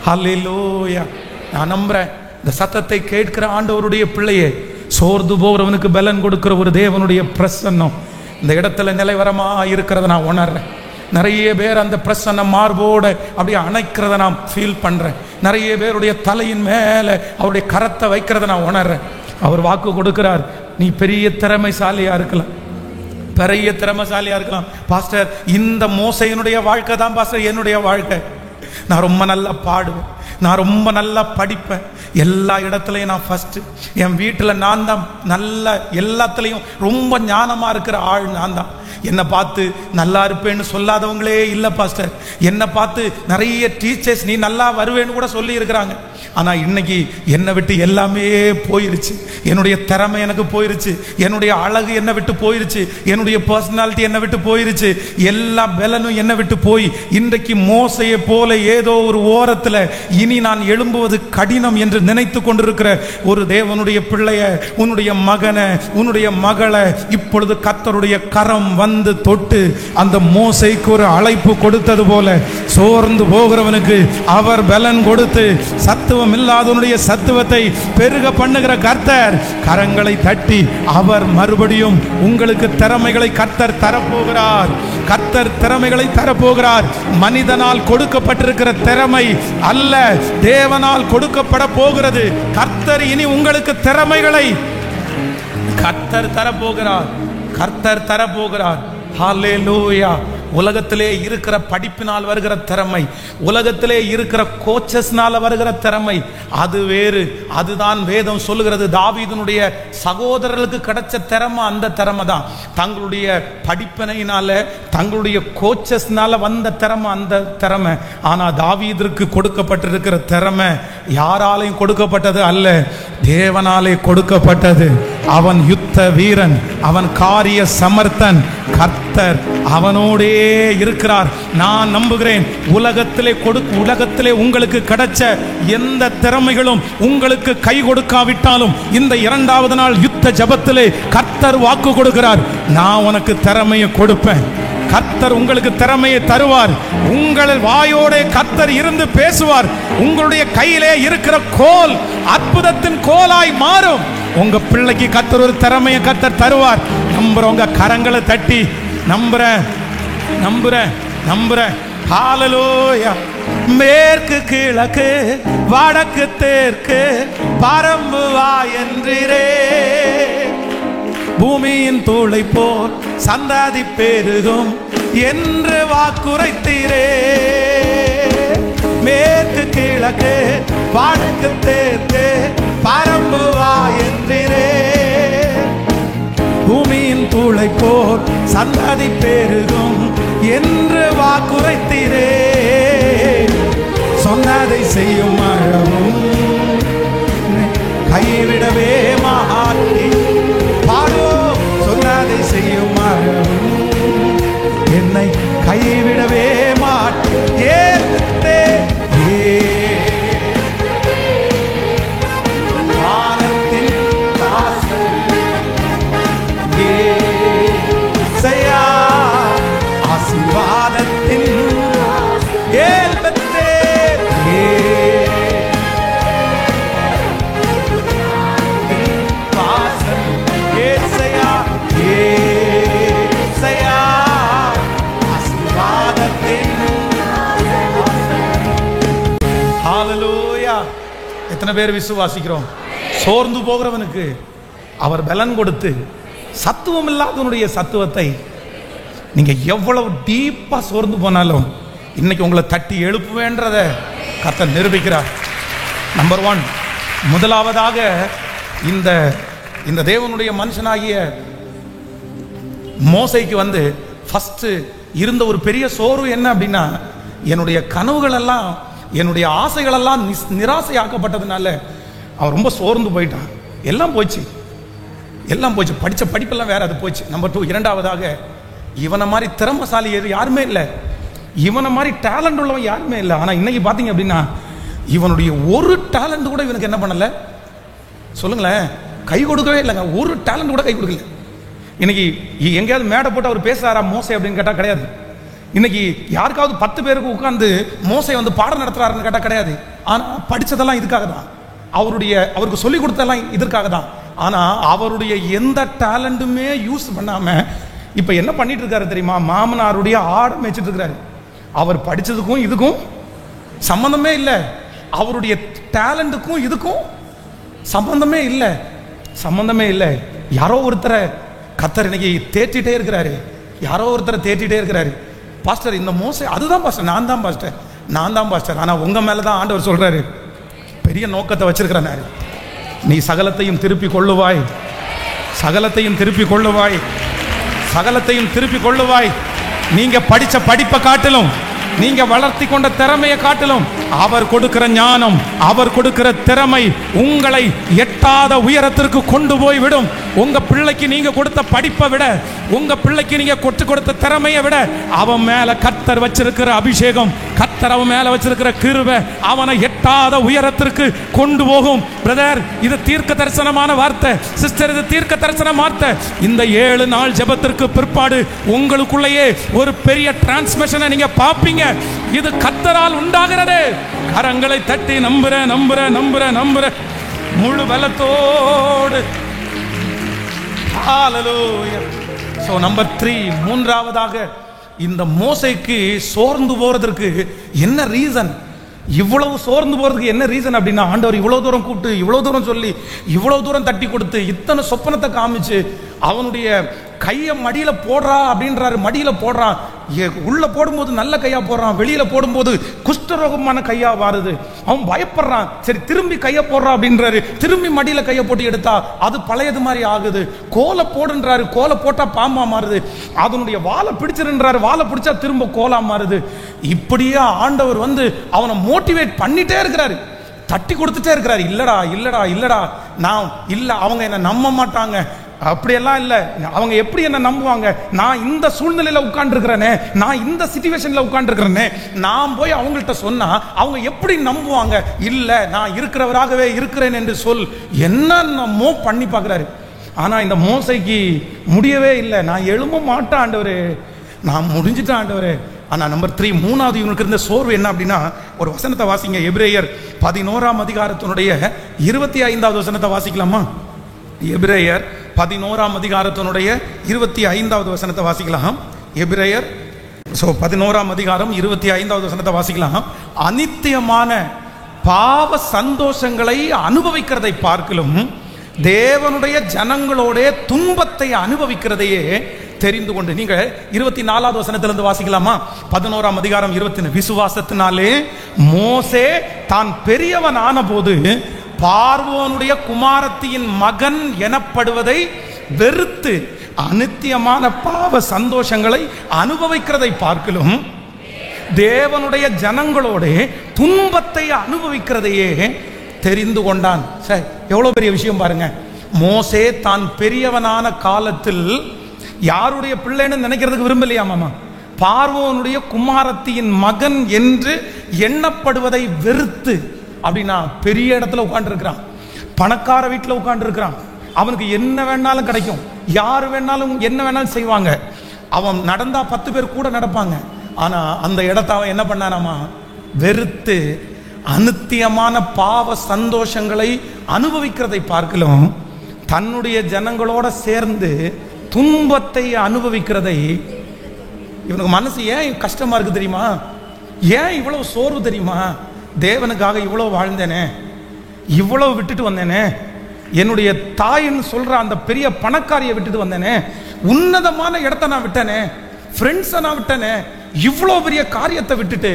ஹல்லேலூயா. நான் நம்புறேன், இந்த சத்தத்தை கேட்கிற ஆண்டவருடைய பிள்ளையே, சோர்ந்து போகிறவனுக்கு பலன் கொடுக்கிற ஒரு தேவனுடைய பிரசன்னம் இந்த இடத்துல நிலைவரமா இருக்கிறத நான் உணர்றேன். நிறைய பேர் அந்த பிரசன்னம் மார்போட அப்படியே அணைக்கிறத நான் ஃபீல் பண்றேன். நிறைய பேருடைய தலையின் மேல அவருடைய கரத்தை வைக்கிறத நான் உணர்றேன். அவர் வாக்கு கொடுக்கிறார், நீ பெரிய திறமைசாலியா இருக்கலாம், பெரிய திறமைசாலியா இருக்கலாம். பாஸ்டர், இந்த மோசையினுடைய வாழ்க்கை தான் பாஸ்டர் என்னுடைய வாழ்க்கை. நான் ரொம்ப நல்லா பாடுவேன், நான் ரொம்ப நல்லா படிப்பேன், எல்லா இடத்துலையும் நான் ஃபர்ஸ்ட், என் வீட்டில் நான் தான் நல்ல, எல்லாத்துலேயும் ரொம்ப ஞானமாக இருக்கிற ஆள் நான் தான். என்னை பார்த்து நல்லா இருப்பேன்னு சொல்லாதவங்களே இல்லை பாஸ்டர். என்னை பார்த்து நிறைய டீச்சர்ஸ் நீ நல்லா வருவேன்னு கூட சொல்லி இருக்கிறாங்க. ஆனால் இன்னைக்கு என்னை விட்டு எல்லாமே போயிருச்சு. என்னுடைய திறமை எனக்கு போயிருச்சு, என்னுடைய அழகு என்னை விட்டு போயிருச்சு, என்னுடைய பர்சனாலிட்டி என்னை விட்டு போயிருச்சு, எல்லா பலனும் என்னை விட்டு போய் இன்றைக்கு மோசையை போல ஏதோ ஒரு ஓரத்தில் இனி நான் எழும்புவது கடினம் என்று நினைத்து கொண்டிருக்கிற ஒரு தேவனுடைய பிள்ளைய, உன்னுடைய மகனை, உன்னுடைய மகளை இப்பொழுது கர்த்தருடைய கரம் வந்து தொட்டு அந்த மோசைக்கு ஒரு அழைப்பு கொடுத்தது போல சோர்ந்து போகிறவனுக்கு அவர் பலன் கொடுத்து சத்துவம் இல்லாதவனுடைய சத்துவத்தை பெருக பண்ணுகிற கர்த்தர் கரங்களை தட்டி அவர் மறுபடியும் உங்களுக்கு திறமைகளை கர்த்தர் தரப்போகிறார். கர்த்தர் திறமைகளை தரப்போகிறார். மனிதனால் கொடுக்கப்பட்டிருக்கிற திறமை அல்ல, தேவனால் கொடுக்கப்பட போகிறது. கர்த்தர் இனி உங்களுக்கு திறமைகளை கர்த்தர் தரப்போகிறார். கர்த்தர் தரப்போகிறார். ஹல்லேலூயா. உலகத்திலே இருக்கிற படிப்பினால் வருகிற திறமை, உலகத்திலே இருக்கிற கோச்சஸ்னால வருகிற திறமை அது வேறு. அதுதான் வேதம் சொல்லுகிறது. தாவீதுனுடைய சகோதரர்களுக்கு கிடைச்ச திறமை அந்த திறமை தான். தங்களுடைய படிப்பினையினால, தங்களுடைய கோச்சஸ்னால வந்த திறமை அந்த திறமை. ஆனா தாவீதுக்கு கொடுக்கப்பட்டிருக்கிற திறமை யாராலையும் கொடுக்கப்பட்டது அல்ல, தேவனாலே கொடுக்கப்பட்டது. அவன் யுத்த வீரன், அவன் காரிய சமர்த்தன். கர்த்தர் அவனோடே இருக்கிறார். நான் நம்புகிறேன், உலகத்திலே உங்களுக்கு கிடைச்ச எந்த திறமைகளும் உங்களுக்கு கை கொடுக்காவிட்டாலும் இந்த இரண்டாவது நாள் யுத்த ஜெபத்திலே கர்த்தர் வாக்கு கொடுக்கிறார், நான் உனக்கு திறமையை கொடுப்பேன். கர்த்தர் உங்களுக்கு திறமையை தருவார். உங்கள் வாயோட கர்த்தர் இருந்து பேசுவார். உங்களுடைய கையிலே இருக்கிற கோல் அற்புதத்தின் கோலாய் மாறும். உங்க பிள்ளைக்கு கர்த்தர் ஒரு திறமையை கர்த்தர் தருவார். நம்புறவங்க கரங்களை தட்டி நம்புறேன் நம்புறேன் நம்புறேன். ஹல்லேலூயா. மேற்கு கிழக்கு வடக்கு தெற்கு பரம்பு வா என்றீரே, பூமியின் தூளை போல் சந்ததி பெருகும் என்று வாக்குரைத்தீரே. மேற்கு கிழக்கு வடக்கு தெற்கு பரம்பு வா என்றீரே, பூமியின் தூளை போல் சந்ததி பெருகும் என்று வாக்குரைத்தீரே. சொன்னதை செய்யும் அழகும் கைவிடவே மாட்டி பாடோ. சொன்னதை செய்யும் அழகும் என்னை கைவிடவே மாட்டி ஏற்றே. வானத்தின் வாசல் ஏசையா, ஆசீர்வாதத்தின் ஏல்பத்தே. வாசல் ஏசையா ஏசையா, ஆசீர்வாதத்தின். ஹல்லேலூயா. எத்தனை பேர் விசுவாசிக்கிறோம்? சோர்ந்து போகிறவனுக்கு அவர் பலன் கொடுத்து சத்துவம் இல்லாதவனுடைய சத்துவத்தை, நீங்க எவ்வளவு டீப்பா சோர்ந்து போனாலும் இன்னைக்கு உங்களை தட்டி எழுப்புவேன்றத கர்த்தர் நிரூபிக்கிறார். நம்பர் 1, முதலாவதாக இந்த தேவனுடைய மனுஷனாகிய மோசைக்கு வந்து ஃபர்ஸ்ட் இருந்த ஒரு பெரிய சோர்வு என்ன அப்படின்னா, என்னுடைய கனவுகள் எல்லாம் என்னுடைய ஆசைகள் எல்லாம் நிராசையாக்கப்பட்டதுனால அவன் ரொம்ப சோர்ந்து போயிட்டான். எல்லாம் போச்சு, எல்லாம் போச்சு. படித்த படிப்பெல்லாம் வேற, அது போச்சு. நம்பர் 2, இரண்டாவதாக இவனை மாதிரி திறமைசாலி யாருமே இல்லை, இவனை மாதிரி டேலண்ட் உள்ளவன் யாருமே இல்லை. ஆனால் இன்னைக்கு பார்த்தீங்க அப்படின்னா இவனுடைய ஒரு டேலண்ட் கூட இவனுக்கு என்ன பண்ணலை சொல்லுங்களேன், கை கொடுக்கவே இல்லைங்க. ஒரு டேலண்ட் கூட கை கொடுக்கல. இன்னைக்கு எங்கேயாவது மேடை போட்டு அவர் பேசுறாரா மோசை அப்படின்னு கேட்டால் கிடையாது. இன்னைக்கு யாருக்காவது 10 பேருக்கு உட்கார்ந்து மோசை வந்து பாடம் நடத்துறாருன்னு கேட்டால் கிடையாது. ஆனால் படித்ததெல்லாம் இதுக்காக தான், அவருக்கு சொல்லிக் கொடுத்ததெல்லாம் இதற்காக தான். ஆனால் அவருடைய எந்த டேலண்ட்டுமே யூஸ் பண்ணாமல் இப்போ என்ன பண்ணிட்டு இருக்காரு தெரியுமா? மாமனாருடைய ஆடை மேய்ச்சிட்டு இருக்கிறாரு. அவர் படித்ததுக்கும் இதுக்கும் சம்பந்தமே இல்லை, அவருடைய டேலண்ட்டுக்கும் இதுக்கும் சம்பந்தமே இல்லை, சம்பந்தமே இல்லை. யாரோ ஒருத்தரை கர்த்தர் இன்னைக்கு தேற்றிட்டே இருக்கிறாரு, யாரோ ஒருத்தரை தேற்றிட்டே இருக்கிறாரு. பாஸ்டர் இந்த மோசை அதுதான் பாஸ்டர், நான் தான் பாஸ்டர், நான் தான் பாஸ்டர். ஆனால் உங்க மேல தான் ஆண்டவர் சொல்றாரு, பெரிய நோக்கத்தை வச்சிருக்கிறாரு. நீ சகலத்தையும் திருப்பி கொள்ளுவாய், சகலத்தையும் திருப்பி கொள்ளுவாய், சகலத்தையும் திருப்பி கொள்ளுவாய். நீங்க படிச்ச படிப்பை காட்டிலும், நீங்க வளர்த்தி கொண்ட திறமையை காட்டிலும் அவர் கொடுக்கிற ஞானம், அவர் கொடுக்கிற திறமை உங்களை எட்டாத உயரத்திற்கு கொண்டு போய் விடும். உங்க பிள்ளைக்கு நீங்க கொடுத்த படிப்பை விட, உங்க பிள்ளைக்கு நீங்க கொடுத்த திறமையை விட அவன் மேல கர்த்தர் வச்சிருக்கிற அபிஷேகம், கர்த்தர் அவன் மேல வச்சிருக்கிற கிருபை அவனை எட்டாத உயரத்திற்கு கொண்டு போகும். பிரதர், இது தீர்க்க தரிசனமான வார்த்தை. சிஸ்டர், இது தீர்க்க தரிசன வார்த்தை. இந்த 7 நாள் ஜெபத்திற்கு பிற்பாடு உங்களுக்குள்ளேயே ஒரு பெரிய டிரான்ஸ்மிஷனை நீங்க பாப்பீங்க. இது கர்த்தரால் உண்டாகிறது. கரங்களை தட்டி நம்புறேன் நம்புறேன் நம்புறேன் நம்புறேன் முழு பலத்தோடு. ஹல்லேலூயா. சோ நம்பர் 3, மூன்றாவதாக இந்த மோசைக்கு சோர்ந்து போறதற்கு என்ன ரீசன்? இவ்வளவு சோர்ந்து போறதுக்கு என்ன ரீசன் அப்படின்னா, ஆண்டவர் இவ்வளவு தூரம் கூப்பிட்டு, இவ்வளவு தூரம் சொல்லி, இவ்வளவு தூரம் தட்டி கொடுத்து, இத்தனை சொப்பனத்தை காமிச்சு, அவனுடைய கையை மடியில போடுறா அப்படின்றாரு. மடியில போடுறான், உள்ள போடும்போது நல்ல கையா போடுறான், வெளியில போடும்போது குஷ்டரோகமான கையா மாறுது. அவன் பயப்படுறான். சரி திரும்பி கையை போடுறான் அப்படின்றாரு. திரும்பி மடியில கையை போட்டு எடுத்தா அது பழையது மாதிரி ஆகுது. கோலை போடுன்றாரு, கோலை போட்டா பாம்பா மாறுது. அதனுடைய வாழை பிடிச்சிருன்றாரு, வாழை பிடிச்சா திரும்ப கோலா மாறுது. இப்படியே ஆண்டவர் வந்து அவனை மோட்டிவேட் பண்ணிட்டே இருக்கிறாரு, தட்டி கொடுத்துட்டே இருக்கிறாரு. இல்லடா இல்லடா இல்லடா, நான் இல்ல, அவங்க என்ன நம்ப மாட்டாங்க, அப்படியெல்லாம் இல்லை, அவங்க எப்படி என்ன நம்புவாங்க? நான் இந்த சூழ்நிலையில உட்கார்ந்துருக்கிறேனே, நான் இந்த சிச்சுவேஷன்ல உட்கார்ந்துருக்கிறேனே, நான் போய் அவங்கள்ட்ட சொன்னா அவங்க எப்படி நம்புவாங்க? இல்ல, நான் இருக்கிறவராகவே இருக்கிறேன் என்று சொல். என்னென்னமோ பண்ணி பார்க்கிறாரு. ஆனா இந்த மோசைக்கு முடியவே இல்லை. நான் எழும்ப மாட்டேன் ஆண்டவரே, நான் முடிஞ்சிட்டேன் ஆண்டவரே. ஆனா நம்பர் 3, மூணாவது இவனுக்கு இருந்த சோர்வு என்ன அப்படின்னா, ஒரு வசனத்தை வாசிங்க. எபிரேயர் 11ஆம் அதிகாரத்தினுடைய 25வது வசனத்தை வாசிக்கலாமா? எபிரேயர் 11ஆம் அதிகாரத்தினுடைய 25வது வசனத்தை வாசிக்கலாம். எபிரேயர் 11ஆம் அதிகாரம் 25வது வசனத்தை வாசிக்கலாம். அநித்தியமான பாவ சந்தோஷங்களை அனுபவிக்கிறதை பார்க்கலும் தேவனுடைய ஜனங்களோட துன்பத்தை அனுபவிக்கிறதையே தெரிந்து கொண்டு. நீங்க 24வது வசனத்திலிருந்து வாசிக்கலாமா? 11ஆம் அதிகாரம் 20. விசுவாசத்தினாலே மோசே தான் பெரியவன் ஆன போது பார்வோனுடைய குமாரத்தியின் மகன் எனப்படுவதை வெறுத்து அநித்தியமான பாவ சந்தோஷங்களை அனுபவிக்கிறதை பார்க்கலும் தேவனுடைய ஜனங்களோட துன்பத்தை அனுபவிக்கிறதையே தெரிந்து கொண்டான். சரி, எவ்வளவு பெரிய விஷயம் பாருங்க. மோசே தான் பெரியவனான காலத்தில் யாருடைய பிள்ளைன்னு நினைக்கிறதுக்கு விரும்பலையாமா. பார்வோனுடைய குமாரத்தியின் மகன் என்று எண்ணப்படுவதை வெறுத்து. அப்படின்னா பெரிய இடத்துல உட்கார்ந்து இருக்கிறான், பணக்கார வீட்டில் உட்கார்ந்து இருக்கிறான், அவனுக்கு என்ன வேணாலும் கிடைக்கும், யாரு வேணாலும் என்ன வேணாலும் செய்வாங்க, அவன் நடந்தா 10 பேர் கூட நடப்பாங்க. ஆனா அந்த இடத்த அவன் என்ன பண்ணானாமா? வெறுத்து அநித்தியமான பாவ சந்தோஷங்களை அனுபவிக்கிறதை பார்க்கலாம் தன்னுடைய ஜனங்களோட சேர்ந்து துன்பத்தை அனுபவிக்கிறதை. இவனுக்கு மனசு ஏன் கஷ்டமா இருக்கு தெரியுமா? ஏன் இவ்வளவு சோர்வு தெரியுமா? தேவனுக்காக இவ்வளவு வாழ்ந்தேனே, இவ்வளவு விட்டுட்டு வந்தேனே, என்னுடைய தாயின்னு சொல்ற அந்த பெரிய பணக்காரியை விட்டுட்டு வந்தேனே, உன்னதமான இடத்தை நான் விட்டேனே, ஃப்ரெண்ட்ஸை நான் விட்டேனே, இவ்வளவு பெரிய காரியத்தை விட்டுட்டு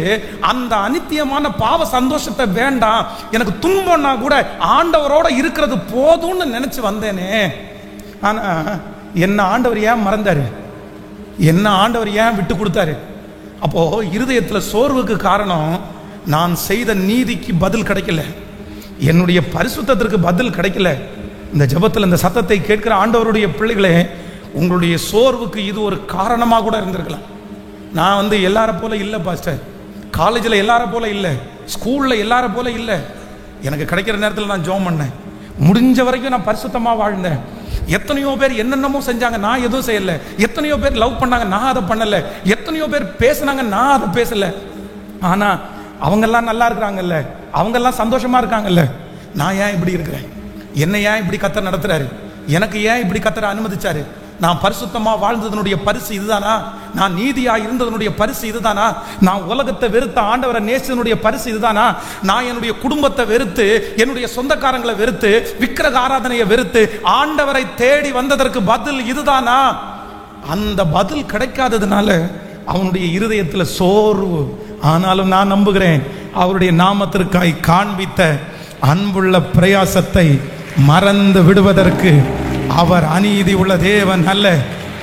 அந்த அநித்தியமான பாவ சந்தோஷத்தை வேண்டாம், எனக்கு துன்பம்னா கூட ஆண்டவரோட இருக்கிறது போதும்னு நினைச்சு வந்தேனே. ஆனா என்ன ஆண்டவர் ஏன் மறந்தாரு? என்ன ஆண்டவர் ஏன் விட்டு கொடுத்தாரு? அப்போ இருதயத்துல சோர்வுக்கு காரணம் நான் செய்த நீதிக்கு பதில் கிடைக்கல, என்னுடைய பரிசுத்தத்திற்கு பதில் கிடைக்கல. இந்த ஜெபத்தில் இந்த சத்தத்தை கேட்கிற ஆண்டவருடைய பிள்ளைகளே, உங்களுடைய சோர்வுக்கு இது ஒரு காரணமாக கூட இருந்திருக்கலாம். நான் எல்லார போல இல்லை பாஸ்டர், காலேஜில் எல்லார போல இல்லை, ஸ்கூலில் எல்லார போல இல்லை. எனக்கு கிடைக்கிற நேரத்தில் நான் ஜெபம் பண்ணேன், முடிஞ்ச வரைக்கும் நான் பரிசுத்தமாக வாழ்ந்தேன். எத்தனையோ பேர் என்னென்னமோ செஞ்சாங்க, நான் எதுவும் செய்யலை. எத்தனையோ பேர் லவ் பண்ணாங்க, நான் அதை பண்ணலை. எத்தனையோ பேர் பேசினாங்க, நான் அதை பேசலை. ஆனால் அவங்கெல்லாம் நல்லா இருக்கிறாங்கல்ல, அவங்கெல்லாம் சந்தோஷமா இருக்காங்கல்ல, நான் ஏன் இப்படி இருக்கிறேன்? என்னை ஏன் இப்படி கர்த்தர் நடத்துறாரு? எனக்கு ஏன் இப்படி கர்த்தர் அனுமதிச்சாரு? நான் பரிசுத்தமா வாழ்ந்ததனுடைய பரிசு இதுதானா? நான் நீதியா இருந்ததனுடைய பரிசு இதுதானா? நான் உலகத்தை வெறுத்த ஆண்டவரை நேசனுடைய பரிசு இதுதானா? நான் என்னுடைய குடும்பத்தை வெறுத்து, என்னுடைய சொந்தக்காரங்களை வெறுத்து, விக்கிரக ஆராதனையை வெறுத்து ஆண்டவரை தேடி வந்ததற்கு பதில் இதுதானா? அந்த பதில் கிடைக்காததுனால அவனுடைய இருதயத்துல சோர்வு. ஆனாலும் நான் நம்புகிறேன், அவருடைய நாமத்திற்காய் காண்பித்த அன்புள்ள பிரயாசத்தை மறந்து விடுவதற்கு அவர் அநீதி உள்ள தேவன் அல்ல.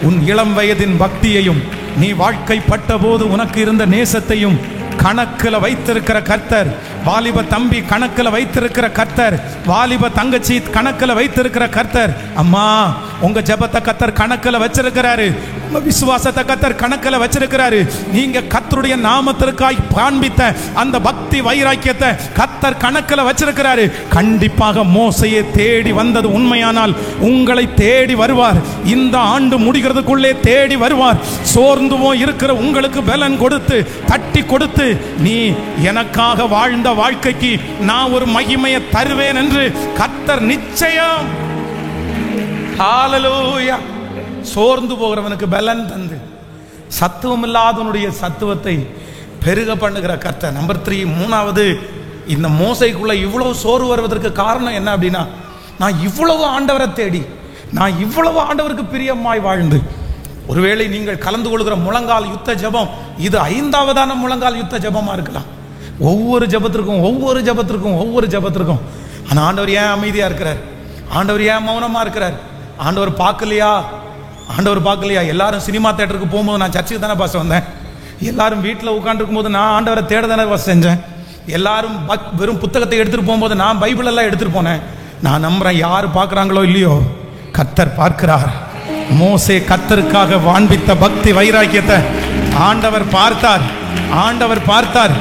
உன் இளம் வயதின் பக்தியையும் நீ வாழ்க்கைப்பட்ட போது உனக்கு இருந்த நேசத்தையும் கணக்கில் வைத்திருக்கிற கர்த்தர், வாலிப தம்பி கணக்கில் வைத்திருக்கிற கர்த்தர், வாலிப தங்கச்சி கணக்கில் வைத்திருக்கிற கர்த்தர். அம்மா, உங்க ஜெபத்தை கர்த்தர் கணக்கில் வச்சிருக்கிறாரு, உங்க விசுவாசத்தை கர்த்தர் கணக்கில் வச்சிருக்கிறாரு. நீங்க கர்த்தருடைய நாமத்திற்காய் காண்பித்த அந்த பக்தி வைராக்கியத்தை கர்த்தர் கணக்கில் வச்சிருக்கிறாரு. கண்டிப்பாக மோசையை தேடி வந்தது உண்மையானால் உங்களை தேடி வருவார். இந்த ஆண்டு முடிகிறதுக்குள்ளே தேடி வருவார். சோர்ந்துவோ இருக்கிற உங்களுக்கு பலன் கொடுத்து, தட்டி கொடுத்து, நீ எனக்காக வாழ்ந்த வாழ்க்கைக்கு நான் ஒரு மகிமையை தருவேன் என்று கர்த்தர் நிச்சயம். ஹல்லேலூயா. சோர்ந்து போகிறவனுக்கு பலன் தந்து சத்துவம் இல்லாதவனுடைய சத்துவத்தை பெருக பண்ணுகிற கர்த்தர். நம்பர் 3, மூணாவது, இந்த மோசைக்குள்ள இவ்வளவு சோர்வு வருவதற்கு காரணம் என்ன அப்படின்னா, நான் இவ்வளவு ஆண்டவரை தேடி, நான் இவ்வளவு ஆண்டவருக்கு பிரியமாய் வாழ்ந்து. ஒருவேளை நீங்கள் கலந்து கொள்கிற முழங்கால் யுத்த ஜெபம் இது 5வதான முழங்கால் யுத்த ஜெபமா இருக்கலாம். ஒவ்வொரு ஜெபத்திற்கும் ஆனா ஆண்டவர் ஏன் அமைதியா இருக்கிறார்? ஆண்டவர் ஏன் மௌனமா இருக்கிறார்? ஆண்டவர் பார்க்கலையா? எல்லாரும் சினிமா தியேட்டருக்கு போகும்போது நான் சர்ச்சுக்கு தானே பாஸ் வந்தேன். எல்லாரும் வீட்டில் உட்காந்துருக்கும் போது நான் ஆண்டவரை தேட தானே பாஸ் செஞ்சேன். எல்லாரும் வெறும் புத்தகத்தை எடுத்துட்டு போகும்போது நான் பைபிள் எல்லாம் எடுத்துட்டு போனேன். நான் நம்புறேன், யாரு பார்க்கறாங்களோ இல்லையோ, கர்த்தர் பார்க்கிறார். மோசே கர்த்தருக்காக வாண்பித்த பக்தி வைராக்கியத்தை ஆண்டவர் பார்த்தார்.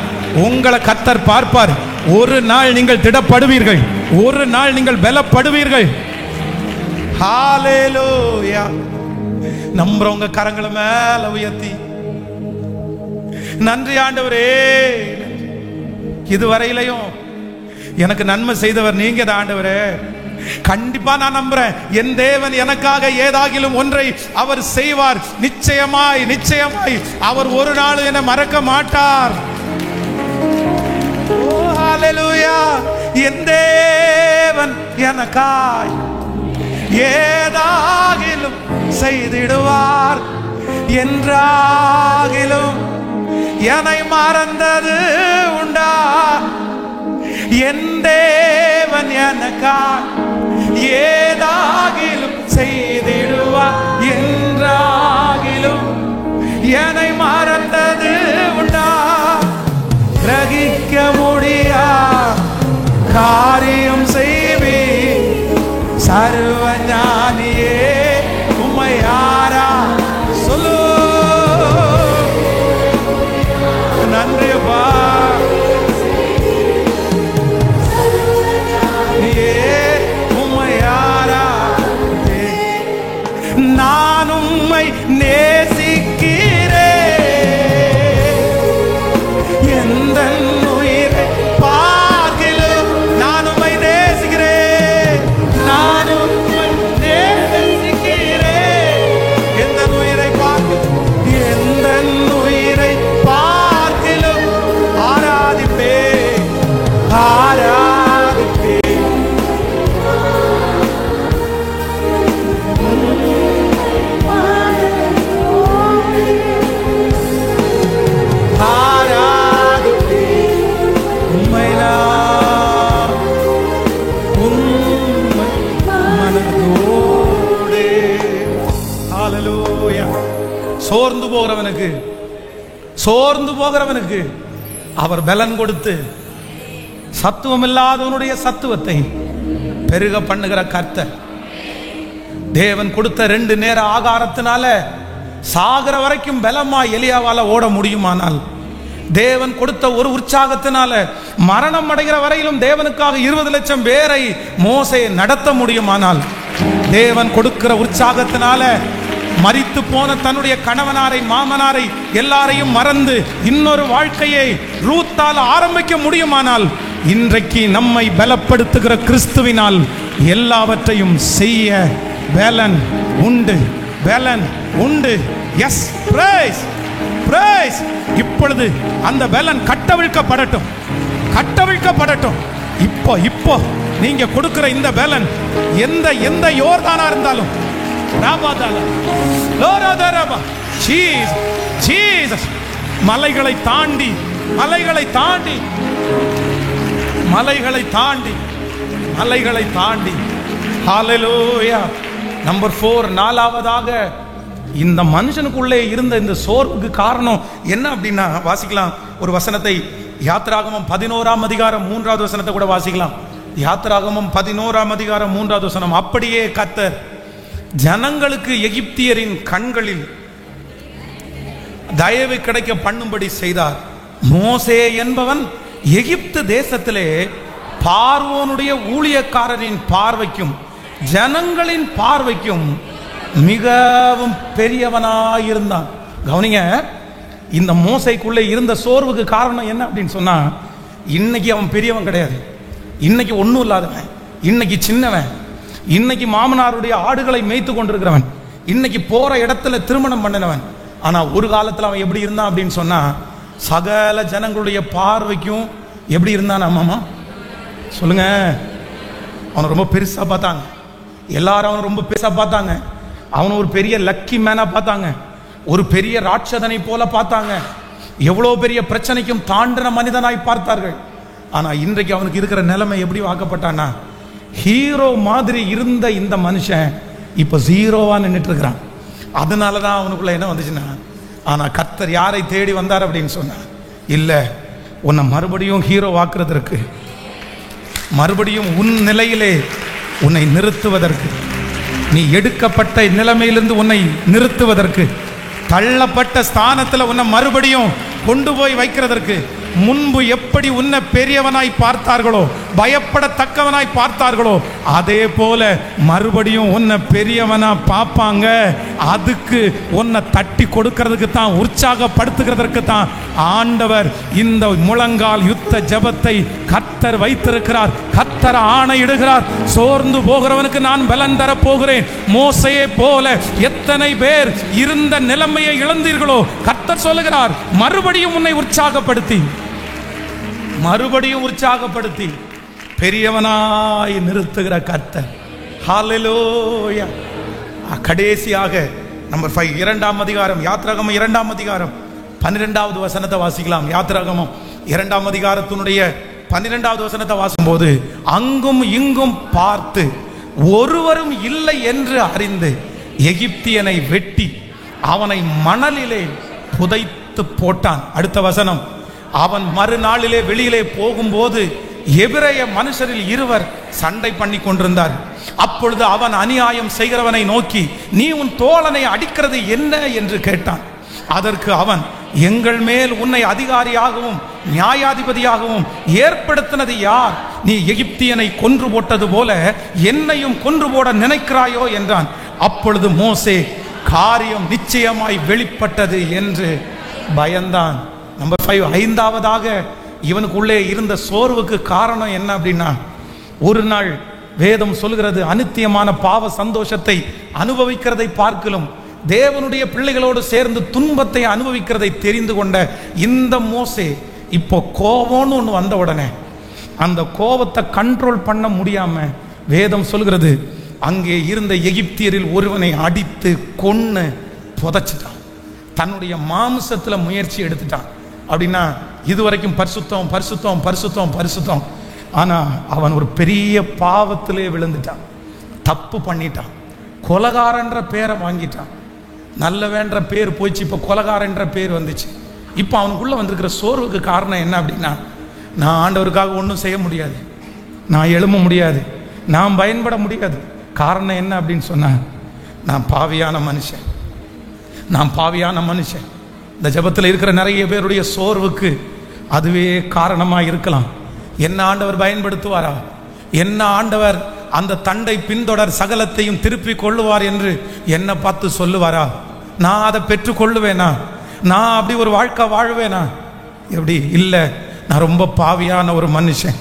உங்களை கர்த்தர் பார்ப்பார். ஒரு நாள் நீங்கள் திடப்படுவீர்கள், ஒரு நாள் நீங்கள் பலப்படுவீர்கள். ஹல்லேலூயா. நம்புறவங்க கரங்களை மேல உயர்த்தி, நன்றி ஆண்டவரே, இதுவரையிலையும் எனக்கு நன்மை செய்தவர் நீங்க தான் ஆண்டவரே. கண்டிப்பா நான் நம்புறேன், என் தேவன் எனக்காக ஏதாகிலும் ஒன்றை அவர் செய்வார். நிச்சயமாய் நிச்சயமாய் அவர் ஒரு நாள் என்னை மறக்க மாட்டார். ஹல்லேலூயா. என் தேவன் எனக்காய் ஏதாகிலும் செய்திடுவார். என்றாகிலும் என்னை மறந்தது உண்டா? என் தேவன் எனக்காய் ஏதாகிலும் செய்திடுவார். என்றாகிலும் என்னை மறந்தது உண்டா? கிரகிக்க முடியா காரியம் செய்வே சர்வ ஞானியே உம்மை யாரா சொல்லு. நன்றிப்பா. நான் உம்மை நேசிக்கிறேன். எந்த உயிரை பார்க்கிலும் நான் உம்மை நேசிக்கிறேன். நான் உம்மை நேசிக்கிறேன். எந்த உயிரை பார்க்கிலும் எந்த உயிரை பார்க்கிலும் ஆராதிப்பேன் ஆராதிப்பேன். சோர்ந்து போகிறவனுக்கு அவர் பலன் கொடுத்து சத்துவம் இல்லாதவனுடைய சத்துவத்தை பெருக பண்ணுகிற கர்த்தர். தேவன் கொடுத்த 2 நேர ஆகாரத்தினால சாகர வரைக்கும் பலமா எலியாவால ஓட முடியுமானால், தேவன் கொடுத்த ஒரு உற்சாகத்தினால மரணம் அடைகிற வரையிலும் தேவனுக்காக 20 லட்சம் பேரை மோசே நடத்த முடியுமானால், தேவன் கொடுக்கிற உற்சாகத்தினால மரித்து போன தன்னுடைய கணவனாரை மாமனாரை எல்லாரையும் மறந்து இன்னொரு வாழ்க்கையை ரூத்தால் ஆரம்பிக்க முடியுமானால், இன்றைக்கு நம்மை பலப்படுத்துகிற கிறிஸ்துவினால் எல்லாவற்றையும் செய்ய பலன் உண்டு. பலன் உண்டு. Yes, praise praise. இப்பொழுது அந்த பலன் கட்டவிழ்க்கப்படட்டும், கட்டவிழ்க்கப்படட்டும். இப்போ நீங்க கொடுக்கிற இந்த பலன் எந்த யோர்தானா இருந்தாலும் மலைகளை தாண்டி மலைகளை தாண்டி மலைகளை தாண்டி மலைகளை தாண்டி. ஹல்லேலூயா. நம்பர் 4, 4வதாக இந்த மனுஷனுக்குள்ளே இருந்த இந்த சோர்வுக்கு காரணம் என்ன அப்படின்னா, வாசிக்கலாம் ஒரு வசனத்தை. யாத்திராகமம் 11ஆம் அதிகாரம் 3வது வசனத்தை கூட வாசிக்கலாம். யாத்திராகமம் 11ஆம் அதிகாரம் 3வது வசனம். அப்படியே கர்த்தர் ஜனங்களுக்கு எகிப்தியரின் கண்களில் தயவு கிடைக்க பண்ணும்படி செய்தார். மோசே என்பவன் எகிப்து தேசத்திலே பார்வோனுடைய ஊழியக்காரரின் பார்வைக்கும் ஜனங்களின் பார்வைக்கும் மிகவும் பெரியவனாயிருந்தான். கவனிங்க, இந்த மோசைக்குள்ளே இருந்த சோர்வுக்கு காரணம் என்ன அப்படின்னு சொன்னா, இன்னைக்கு அவன் பெரியவன் கிடையாது, இன்னைக்கு ஒன்றும் இல்லாதவன், இன்னைக்கு சின்னவன், இன்னைக்கு மாமனாருடைய ஆடுகளை மேய்த்து கொண்டிருக்கிறவன், இன்னைக்கு போற இடத்துல திருமணம் பண்ணினவன். ஆனா ஒரு காலத்தில் அவன் எப்படி இருந்தான் அப்படின்னு சொன்னா, சகல ஜனங்களுடைய பார்வைக்கும் எப்படி இருந்தான்? ஆமாமா சொல்லுங்க. அவனை ரொம்ப பெருசா பார்த்தாங்க, எல்லாரும் அவனை ரொம்ப பெருசா பார்த்தாங்க. அவனை ஒரு பெரிய லக்கி மேனா பார்த்தாங்க, ஒரு பெரிய ராட்சதனை போல பார்த்தாங்க, எவ்வளவு பெரிய பிரச்சனைக்கும் தாண்டின மனிதனாய் பார்த்தார்கள். ஆனா இன்றைக்கு அவனுக்கு இருக்கிற நிலைமை எப்படி வாக்கப்பட்டானா, ஹீரோ மாதிரி இருந்த இந்த மனுஷன் இப்ப ஜீரோவா நின்றுட்டு இருக்கிறான். அதனாலதான் அவனுக்குள்ள என்ன வந்துச்சுன்னா, ஆனா கர்த்தர் யாரை தேடி வந்தார் அப்படின்னு சொன்னா, இல்ல உன்னை மறுபடியும் ஹீரோ வாக்குறதற்கு, மறுபடியும் உன் நிலையிலே உன்னை நிறுத்துவதற்கு, நீ எடுக்கப்பட்ட நிலைமையிலிருந்து உன்னை நிறுத்துவதற்கு, தள்ளப்பட்ட ஸ்தானத்தில் உன்னை மறுபடியும் கொண்டு போய் வைக்கிறதற்கு, முன்பு எப்படி உன்னை பெரியவனாய் பார்த்தார்களோ, பயப்படத்தக்கவனாய் பார்த்தார்களோ, அதே போல மறுபடியும் உன்னை பெரியவனா பார்ப்பாங்க. அதுக்கு உன்னை தட்டி கொடுக்கிறதுக்கு தான், உற்சாகப்படுத்துகிறதற்கு தான் ஆண்டவர் இந்த முழங்கால் யுத்த அடுத்த ஜெபத்தை கர்த்தர் வைத்திருக்கிறார். கர்த்தர் ஆணையிடுகிறார், சோர்ந்து போகிறவனுக்கு நான் பலன் தர போகிறேன். மோசையை போல எத்தனை பேர் இருந்த நிலைமையை இழந்தீர்களோ, கர்த்தர் சொல்லுகிறார், மறுபடியும் உன்னை உற்சாகப்படுத்தி பெரியவனாய் நிறுத்துகிற கர்த்தர். ஹல்லேலூயா. கடைசியாக நம்பர் 5, 2ஆம் அதிகாரம், யாத்திராகமம் 2ஆம் அதிகாரம் 12வது வசனத்தை வாசிக்கலாம். யாத்திராகமம் 2ஆம் அதிகாரத்தினுடைய 12வது வசனத்தை வாசிக்கும் போது, அங்கும் இங்கும் பார்த்து ஒருவரும் இல்லை என்று அறிந்து எகிப்தியனை வெட்டி அவனை மணலிலே புதைத்து போட்டான். அடுத்த வசனம், அவன் மறுநாளிலே வெளியிலே போகும்போது எபிரேய மனுஷரில் 2 சண்டை பண்ணி கொண்டிருந்தார். அப்பொழுது அவன் அநியாயம் செய்கிறவனை நோக்கி, நீ உன் தோழனை அடிக்கிறது என்ன என்று கேட்டான். அதற்கு அவன், எங்கள் மேல் உன்னை அதிகாரியாகவும் நியாயாதிபதியாகவும் ஏற்படுத்தினது யார்? நீ எகிப்தியனை கொன்று போட்டது போல என்னையும் கொன்று போட நினைக்கிறாயோ என்றான். அப்பொழுது மோசே, காரியம் நிச்சயமாய் வெளிப்பட்டது என்று பயந்தான். நம்பர் 5, 5ஆவதாக இவனுக்குள்ளே இருந்த சோர்வுக்கு காரணம் என்ன அப்படின்னா, ஒரு நாள் வேதம் சொல்கிறது, அநித்தியமான பாவ சந்தோஷத்தை அனுபவிக்கிறதை பார்க்கலும் தேவனுடைய பிள்ளைகளோடு சேர்ந்து துன்பத்தை அனுபவிக்கிறதை தெரிந்து கொண்ட இந்த மோசே இப்போ கோபம்னு ஒன்று வந்த உடனே அந்த கோபத்தை கண்ட்ரோல் பண்ண முடியாம வேதம் சொல்கிறது, அங்கே இருந்த எகிப்தியரில் ஒருவனை அடித்து கொன்னு புதைச்சிட்டான். தன்னுடைய மாம்சத்தில் முயற்சி எடுத்துட்டான். அப்படின்னா இதுவரைக்கும் பரிசுத்தம் பரிசுத்தம் பரிசுத்தம் பரிசுத்தம், ஆனா அவன் ஒரு பெரிய பாவத்திலே விழுந்துட்டான், தப்பு பண்ணிட்டான், கொலகாரன்ற பேரை வாங்கிட்டான். நல்லவேன்ற பேர் போயிடுச்சு, இப்போ கொலகாரன்ற பேர் வந்துச்சு. இப்போ அவனுக்குள்ள வந்திருக்கிற சோர்வுக்கு காரணம் என்ன அப்படின்னா, நான் ஆண்டவருக்காக ஒன்றும் செய்ய முடியாது, நான் எழும்ப முடியாது, நான் பயன்பட முடியாது. காரணம் என்ன அப்படின்னு சொன்னா, நான் பாவியான மனுஷன். இந்த ஜெபத்தில் இருக்கிற நிறைய பேருடைய சோர்வுக்கு அதுவே காரணமாக இருக்கலாம். என்ன ஆண்டவர் பயன்படுத்துவாரா? என்ன ஆண்டவர் அந்த தண்டை பின்தொடர் சகலத்தையும் திருப்பி கொள்ளுவார் என்று என்ன பார்த்து சொல்லுவாரா? நான் அதை பெற்றுக்கொள்ளுவேனா? நான் அப்படி ஒரு வாழ்க்கை வாழ்வேனா? எப்படி இல்லை, நான் ரொம்ப பாவியான ஒரு மனுஷன்,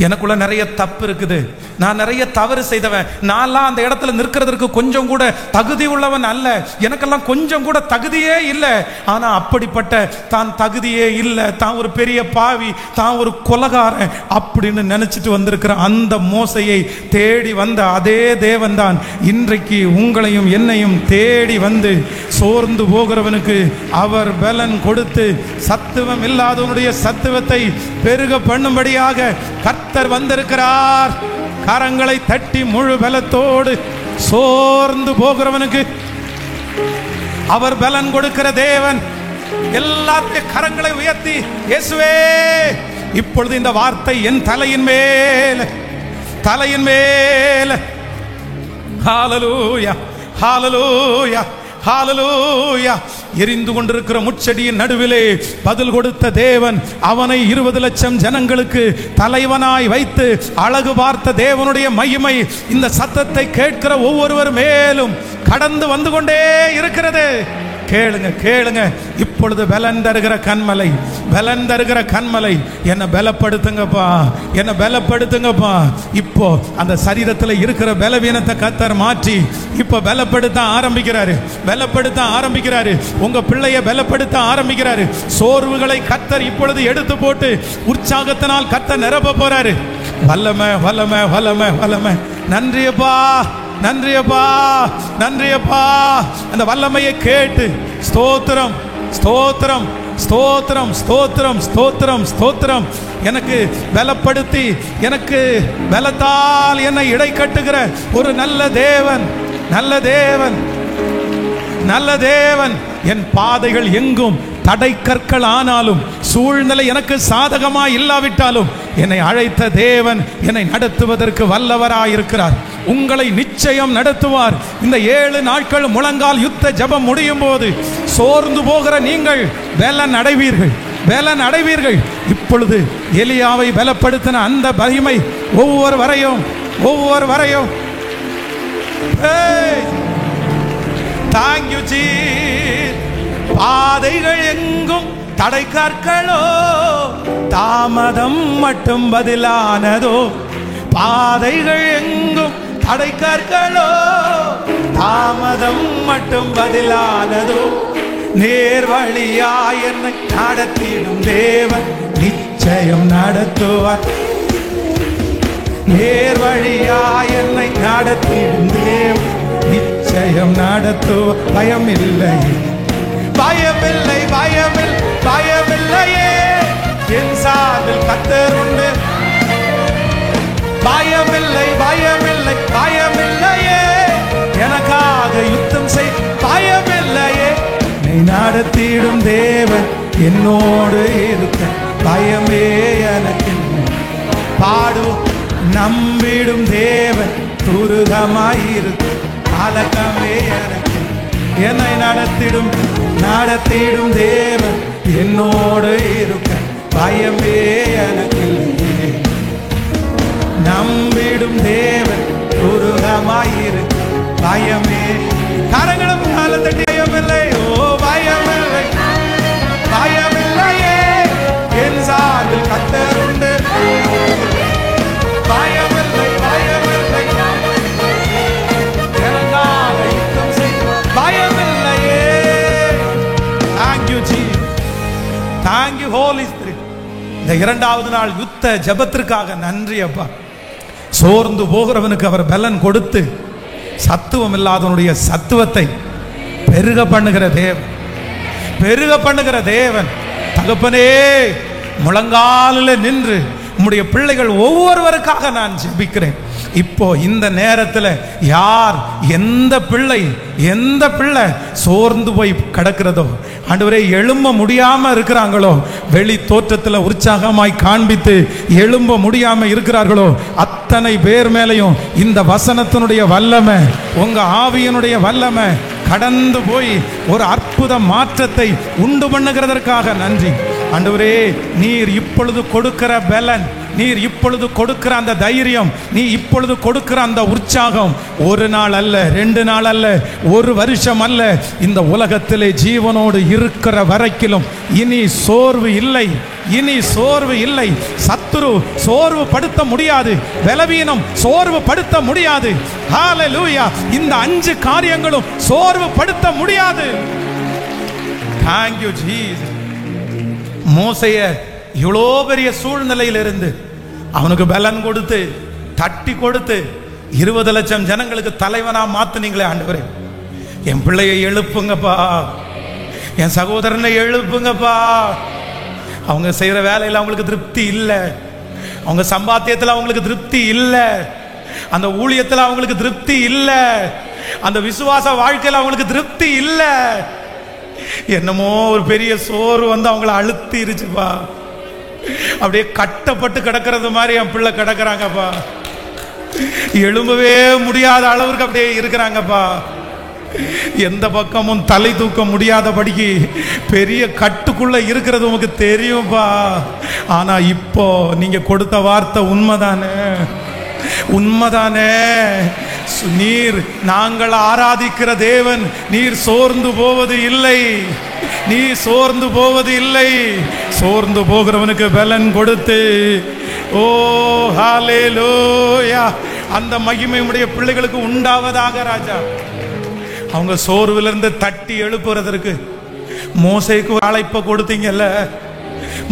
எனக்குள்ள நிறைய தப்பு இருக்குது, நான் நிறைய தவறு செய்தவன், நான்லாம் அந்த இடத்துல நிற்கிறதுக்கு கொஞ்சம் கூட தகுதி உள்ளவன் அல்ல, எனக்கெல்லாம் கொஞ்சம் கூட தகுதியே இல்லை. ஆனா அப்படிப்பட்ட தான் தகுதியே இல்லை, தான் ஒரு பெரிய பாவி, தான் ஒரு கொலகாரன் அப்படின்னு நினைச்சிட்டு வந்திருக்கிற அந்த மோசையை தேடி வந்த அதே தேவன் தான் இன்றைக்கு உங்களையும் என்னையும் தேடி வந்து சோர்ந்து போகிறவனுக்கு அவர் பலன் கொடுத்து சத்துவம் இல்லாதவனுடைய சத்துவத்தை பெருக பண்ணும்படியாக கர்த்தர் வந்திருக்கிறார். கரங்களை தட்டி முழு பலத்தோடு சோர்ந்து போகிறவனுக்கு அவர் பலன் கொடுக்கிற தேவன். எல்லாத்தையும் கரங்களை உயர்த்தி, இயேசுவே, இப்பொழுது இந்த வார்த்தை என் தலையின் மேல் ஹல்லேலூயா ஹல்லேலூயா ஹல்லேலூயா. எரிந்து கொண்டிருக்கிற முச்செடியின் நடுவிலே பதில் கொடுத்த தேவன், அவனை 20 லட்சம் ஜனங்களுக்கு தலைவனாய் வைத்து அழகு பார்த்த தேவனுடைய மகிமை இந்த சத்தத்தை கேட்கிற ஒவ்வொருவர் மேலும் கடந்து வந்து கொண்டே இருக்கிறது. கேளுங்க கேளுங்க, இப்பொழுது பலன் தருகிற கண்மலை என்னை பலப்படுத்துங்கப்பா, என்னை பலப்படுத்துங்கப்பா. இப்போ அந்த சரீரத்தில் இருக்கிற பலவீனத்தை கர்த்தர் மாற்றி இப்போ பலப்படுத்த ஆரம்பிக்கிறாரு. உங்க பிள்ளைய பலப்படுத்த ஆரம்பிக்கிறாரு. சோர்வுகளை கர்த்தர் இப்பொழுது எடுத்து போட்டு உற்சாகத்தினால் கர்த்தர் நிரப்ப போறாரு. வல்லமை வல்லமை வல்லமை வல்லமை. நன்றியப்பா. அந்த வல்லமையை கேட்டு ஸ்தோத்திரம் ஸ்தோத்திரம் ஸ்தோத்திரம் ஸ்தோத்திரம் ஸ்தோத்திரம் ஸ்தோத்திரம். எனக்கு பலப்படுத்தி, எனக்கு பலத்தால் என்னை இடை கட்டுகிற ஒரு நல்ல தேவன். என் பாதைகள் எங்கும் தடை கற்கள் ஆனாலும், சூழ்நிலை எனக்கு சாதகமா இல்லாவிட்டாலும், என்னை அழைத்த தேவன் என்னை நடத்துவதற்கு வல்லவராயிருக்கிறார். உங்களை நிச்சயம் நடத்துவார். இந்த 7 நாட்கள் முழங்கால் யுத்த ஜெபம் முடியும் போது சோர்ந்து போகிற நீங்கள் பலன் அடைவீர்கள். இப்பொழுது எலியாவை பலப்படுத்தின அந்த மகிமை ஒவ்வொரு வரையும் பாதைகள் எங்கும் தடை கற்களோ தாமதம் மட்டும் பதிலானதோ. பாதைகள் எங்கும் தடை கற்களோ தாமதம் மட்டும் பதிலானதோ. நேர்வழியாய் என்னை நடத்திடும் தேவன் நிச்சயம் நடத்துவார். நேர்வழியாய் என்னை நடத்திடும் தேவன் நிச்சயம் நடத்துவார். பயமில்லை பயமில்லை பயமில்லை பயமில்லையே, என் சார்பில் கர்த்தர் உண்டு. பயமில்லை பயமில்லை பயமில்லையே, எனக்காக யுத்தம் செய். பயமில்லையே, நீ நடத்திடும் தேவன் என்னோடு இருக்க. பயமே எனக்கு பாடு. நம்பிடும் தேவன் துருகமாயிருக்கு. கலக்கமே எனக்கு. என்னை நடத்திடும் தேவன் என்னோடு இருக்க. பயமே எனக்கு. நம்பிடும் தேவன் துருகமாயிருக்கு. பயமே. கரங்களும் காலத்தட்டி பயமில்லை. ஓ பயமில்லை பயமில்லையே, என் சார்பில் கர்த்தர் உண்டு. பயமில்லை பயமில்லை எனக்காக யுத்தம் செய். பயமில்லையே. Thank you Jesus. Thank you Holy Spirit. இந்த இரண்டாவது நாள் யுத்த ஜெபத்திற்காக நன்றி அப்பா. சோர்ந்து போகிறவனுக்கு அவர் பலன் கொடுத்து சத்துவம் இல்லாதவனுடைய சத்துவத்தை பெருக பண்ணுகிற தேவன், பெருக பண்ணுகிற தேவன். தகப்பனே, முழங்காலில் நின்று உம்முடைய பிள்ளைகள் ஒவ்வொருவருக்காக நான் ஜெபிக்கிறேன். இப்போ இந்த நேரத்தில் யார் எந்த பிள்ளை சோர்ந்து போய் கிடக்கிறதோ, ஆண்டவரே எழும்ப முடியாம இருக்கிறாங்களோ, வெளி தோற்றத்தில் உற்சாகமாய் காண்பித்து எழும்ப முடியாம இருக்கிறார்களோ, அத்தனை பேர் மேலையும் இந்த வசனத்தினுடைய வல்லமை, உங்க ஆவியினுடைய வல்லமை கடந்து போய் ஒரு அற்புத மாற்றத்தை உண்டு பண்ணுகிறதற்காக நன்றி. ஆண்டவரே, நீர் இப்பொழுது கொடுக்கிற பலன், நீர் இப்பொழுது கொடுக்கிற அந்த தைரியம், நீ இப்பொழுது கொடுக்கிற அந்த உற்சாகம் ஒரு நாள் அல்ல, 2 நாள் அல்ல, 1 வருஷம் அல்ல, இந்த உலகத்திலே ஜீவனோடு இருக்கிற வரைக்கிலும் இனி சோர்வு இல்லை, இனி சோர்வு இல்லை. சத்துரு சோர்வு படுத்த முடியாது, பலவீனம் சோர்வு படுத்த முடியாது. ஹalleluya. இந்த 5 காரியங்களும் சோர்வு படுத்த முடியாது. Thank you Jesus. மோசேய இவ்வளோ பெரிய சூழ்நிலையில் இருந்து அவனுக்கு பலன் கொடுத்து தட்டி கொடுத்து 20 லட்சம் ஜனங்களுக்கு தலைவனா மாத்துனீங்களே ஆண்டவரே. என் பிள்ளையை எழுப்புங்கப்பா, என் சகோதரனை எழுப்புங்கப்பா. அவங்க செய்யற வேலையில் அவங்களுக்கு திருப்தி இல்லை, அவங்க சம்பாத்தியத்தில் அவங்களுக்கு திருப்தி இல்லை, அந்த ஊழியத்தில் அவங்களுக்கு திருப்தி இல்லை, அந்த விசுவாச வாழ்க்கையில் அவங்களுக்கு திருப்தி இல்லை. என்னமோ ஒரு பெரிய சோறு வந்து அவங்கள அழுத்திருச்சுப்பா. அப்படியே கட்டப்பட்டு கிடக்கிறது மாதிரி என் பிள்ளை கிடக்குறாங்கப்பா. எழும்பவே முடியாத அளவுக்கு அப்படியே இருக்கிறாங்கப்பா. எந்த பக்கமும் தலை தூக்க முடியாதபடிக்கு பெரிய கட்டுக்குள்ள இருக்கிறது உனக்கு தெரியும்பா. ஆனா இப்போ நீங்க கொடுத்த வார்த்தை உண்மைதானே, உண்மைதானே. நீர் நாங்கள் ஆராதிக்கிற தேவன், நீர் சோர்ந்து போவது இல்லை, நீ சோர்ந்து போவது இல்லை. சோர்ந்து போகிறவனுக்கு பலன் கொடுத்து, ஓ ஹalleluya, அந்த மகிமை உடைய பிள்ளைகளுக்கு உண்டாவதாக ராஜா. அவங்க சோர்விலிருந்து தட்டி எழுப்புறதற்கு மோசேக்கு அழைப்பை கொடுத்தீங்கல்ல,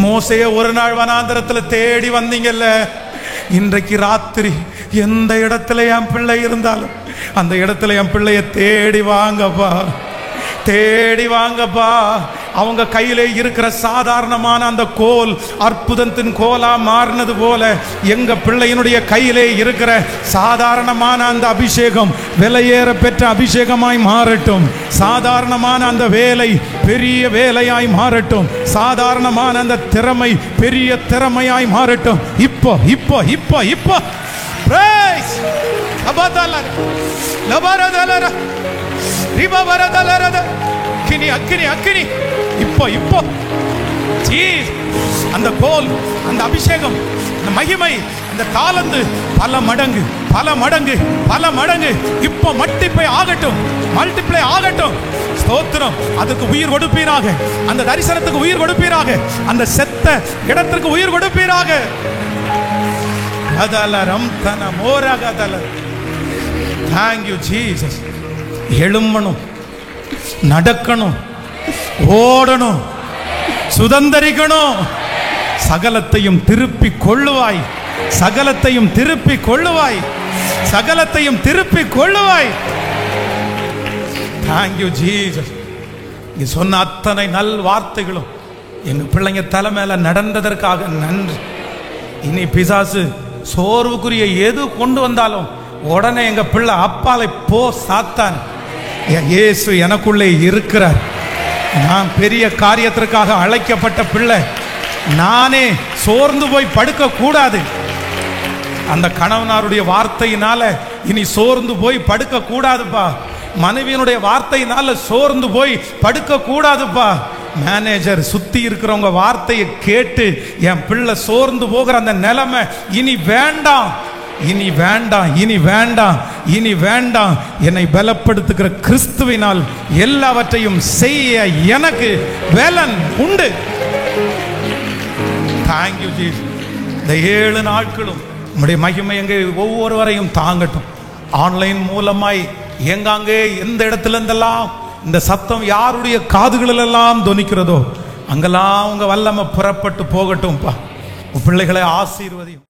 மோசேய ஒரு நாள் வனாந்தரத்தில் தேடி வந்தீங்கல்ல. இன்றைக்கு ராத்திரி எந்த இடத்துல என் பிள்ளை இருந்தாலும் அந்த இடத்துல என் பிள்ளைய தேடி வாங்கப்பா, தேடி வாங்கப்பா. அவங்க கையிலே இருக்கிற சாதாரணமான அந்த கோல் அற்புதத்தின் கோலா மாறினது போல எங்க பிள்ளையினுடைய கையிலே இருக்கிற சாதாரணமான அந்த அபிஷேகம் விலையேற பெற்ற அபிஷேகமாய் மாறட்டும். சாதாரணமான அந்த வேலை பெரிய வேலையாய் மாறட்டும். சாதாரணமான அந்த திறமை பெரிய திறமையாய் மாறட்டும். இப்போ இப்போ இப்போ இப்போ praise abadallar labaradallar ribavaradallar kini akini akini இப்போ இப்போ அந்த கோல், அந்த அபிஷேகம், அந்த மகிமை, அந்த தாளந்து பல மடங்கு பல மடங்கு பல மடங்கு இப்போ மல்டிப்ளை ஆகட்டும், மல்டிப்ளை ஆகட்டும். ஸ்தோத்திரம். அதுக்கு உயிர் கொடுப்பீராக, அந்த தரிசனத்துக்கு உயிர் கொடுப்பீராக, அந்த செத்த இடத்திற்கு உயிர் கொடுப்பீராக. Thank you Jesus. எழும்பணும், நடக்கணும், ஓடணும், சுதந்தரிக்கணும். சகலத்தையும் திருப்பி கொள்ளுவாய், சகலத்தையும் திருப்பி கொள்ளுவாய், சகலத்தையும் திருப்பி கொள்ளுவாய். Thank you Jesus. நீ சொன்ன அத்தனை நல் வார்த்தைகளும் எங்க பிள்ளைங்க தலைமையில நடந்ததற்காக நன்றி. இனி பிசாசு சோர்வுக்குரிய எது கொண்டு வந்தாலும் உடனே எங்க பிள்ளை அப்பாலை போ சாத்தான், இயேசு எனக்குள்ளே இருக்கிறார். நான் பெரிய காரியத்திற்காக அழைக்கப்பட்ட பிள்ளை, நானே சோர்ந்து போய் படுக்க கூடாது. அந்த கணவனாருடைய வார்த்தையினால இனி சோர்ந்து போய் படுக்க கூடாதுப்பா. மனைவியினுடைய வார்த்தையினால சோர்ந்து போய் படுக்க கூடாதுப்பா. மேனேஜர் சுத்தி இருக்கிறவங்க வார்த்தையை கேட்டு என் பிள்ளை சோர்ந்து போகிற அந்த நிலைமை இனி வேண்டாம், இனி வேண்டாம், இனி வேண்டாம், இனி வேண்டாம். என்னை பலப்படுத்துகிற கிறிஸ்துவினால் எல்லாவற்றையும் செய்ய எனக்கு வேலன் உண்டு. Thank you Jesus. இந்த 7 நாட்களும் உம்முடைய மகிமை எங்கே ஒவ்வொருவரையும் தாங்கட்டும். ஆன்லைன் மூலமாய் எங்காங்கே எந்த இடத்துல இருந்தெல்லாம் இந்த சத்தம் யாருடைய காதுகளிலெல்லாம் தொனிக்கிறதோ அங்கெல்லாம் உங்க வல்லமை புறப்பட்டு போகட்டும்பா. பிள்ளைகளை ஆசீர்வதியும்.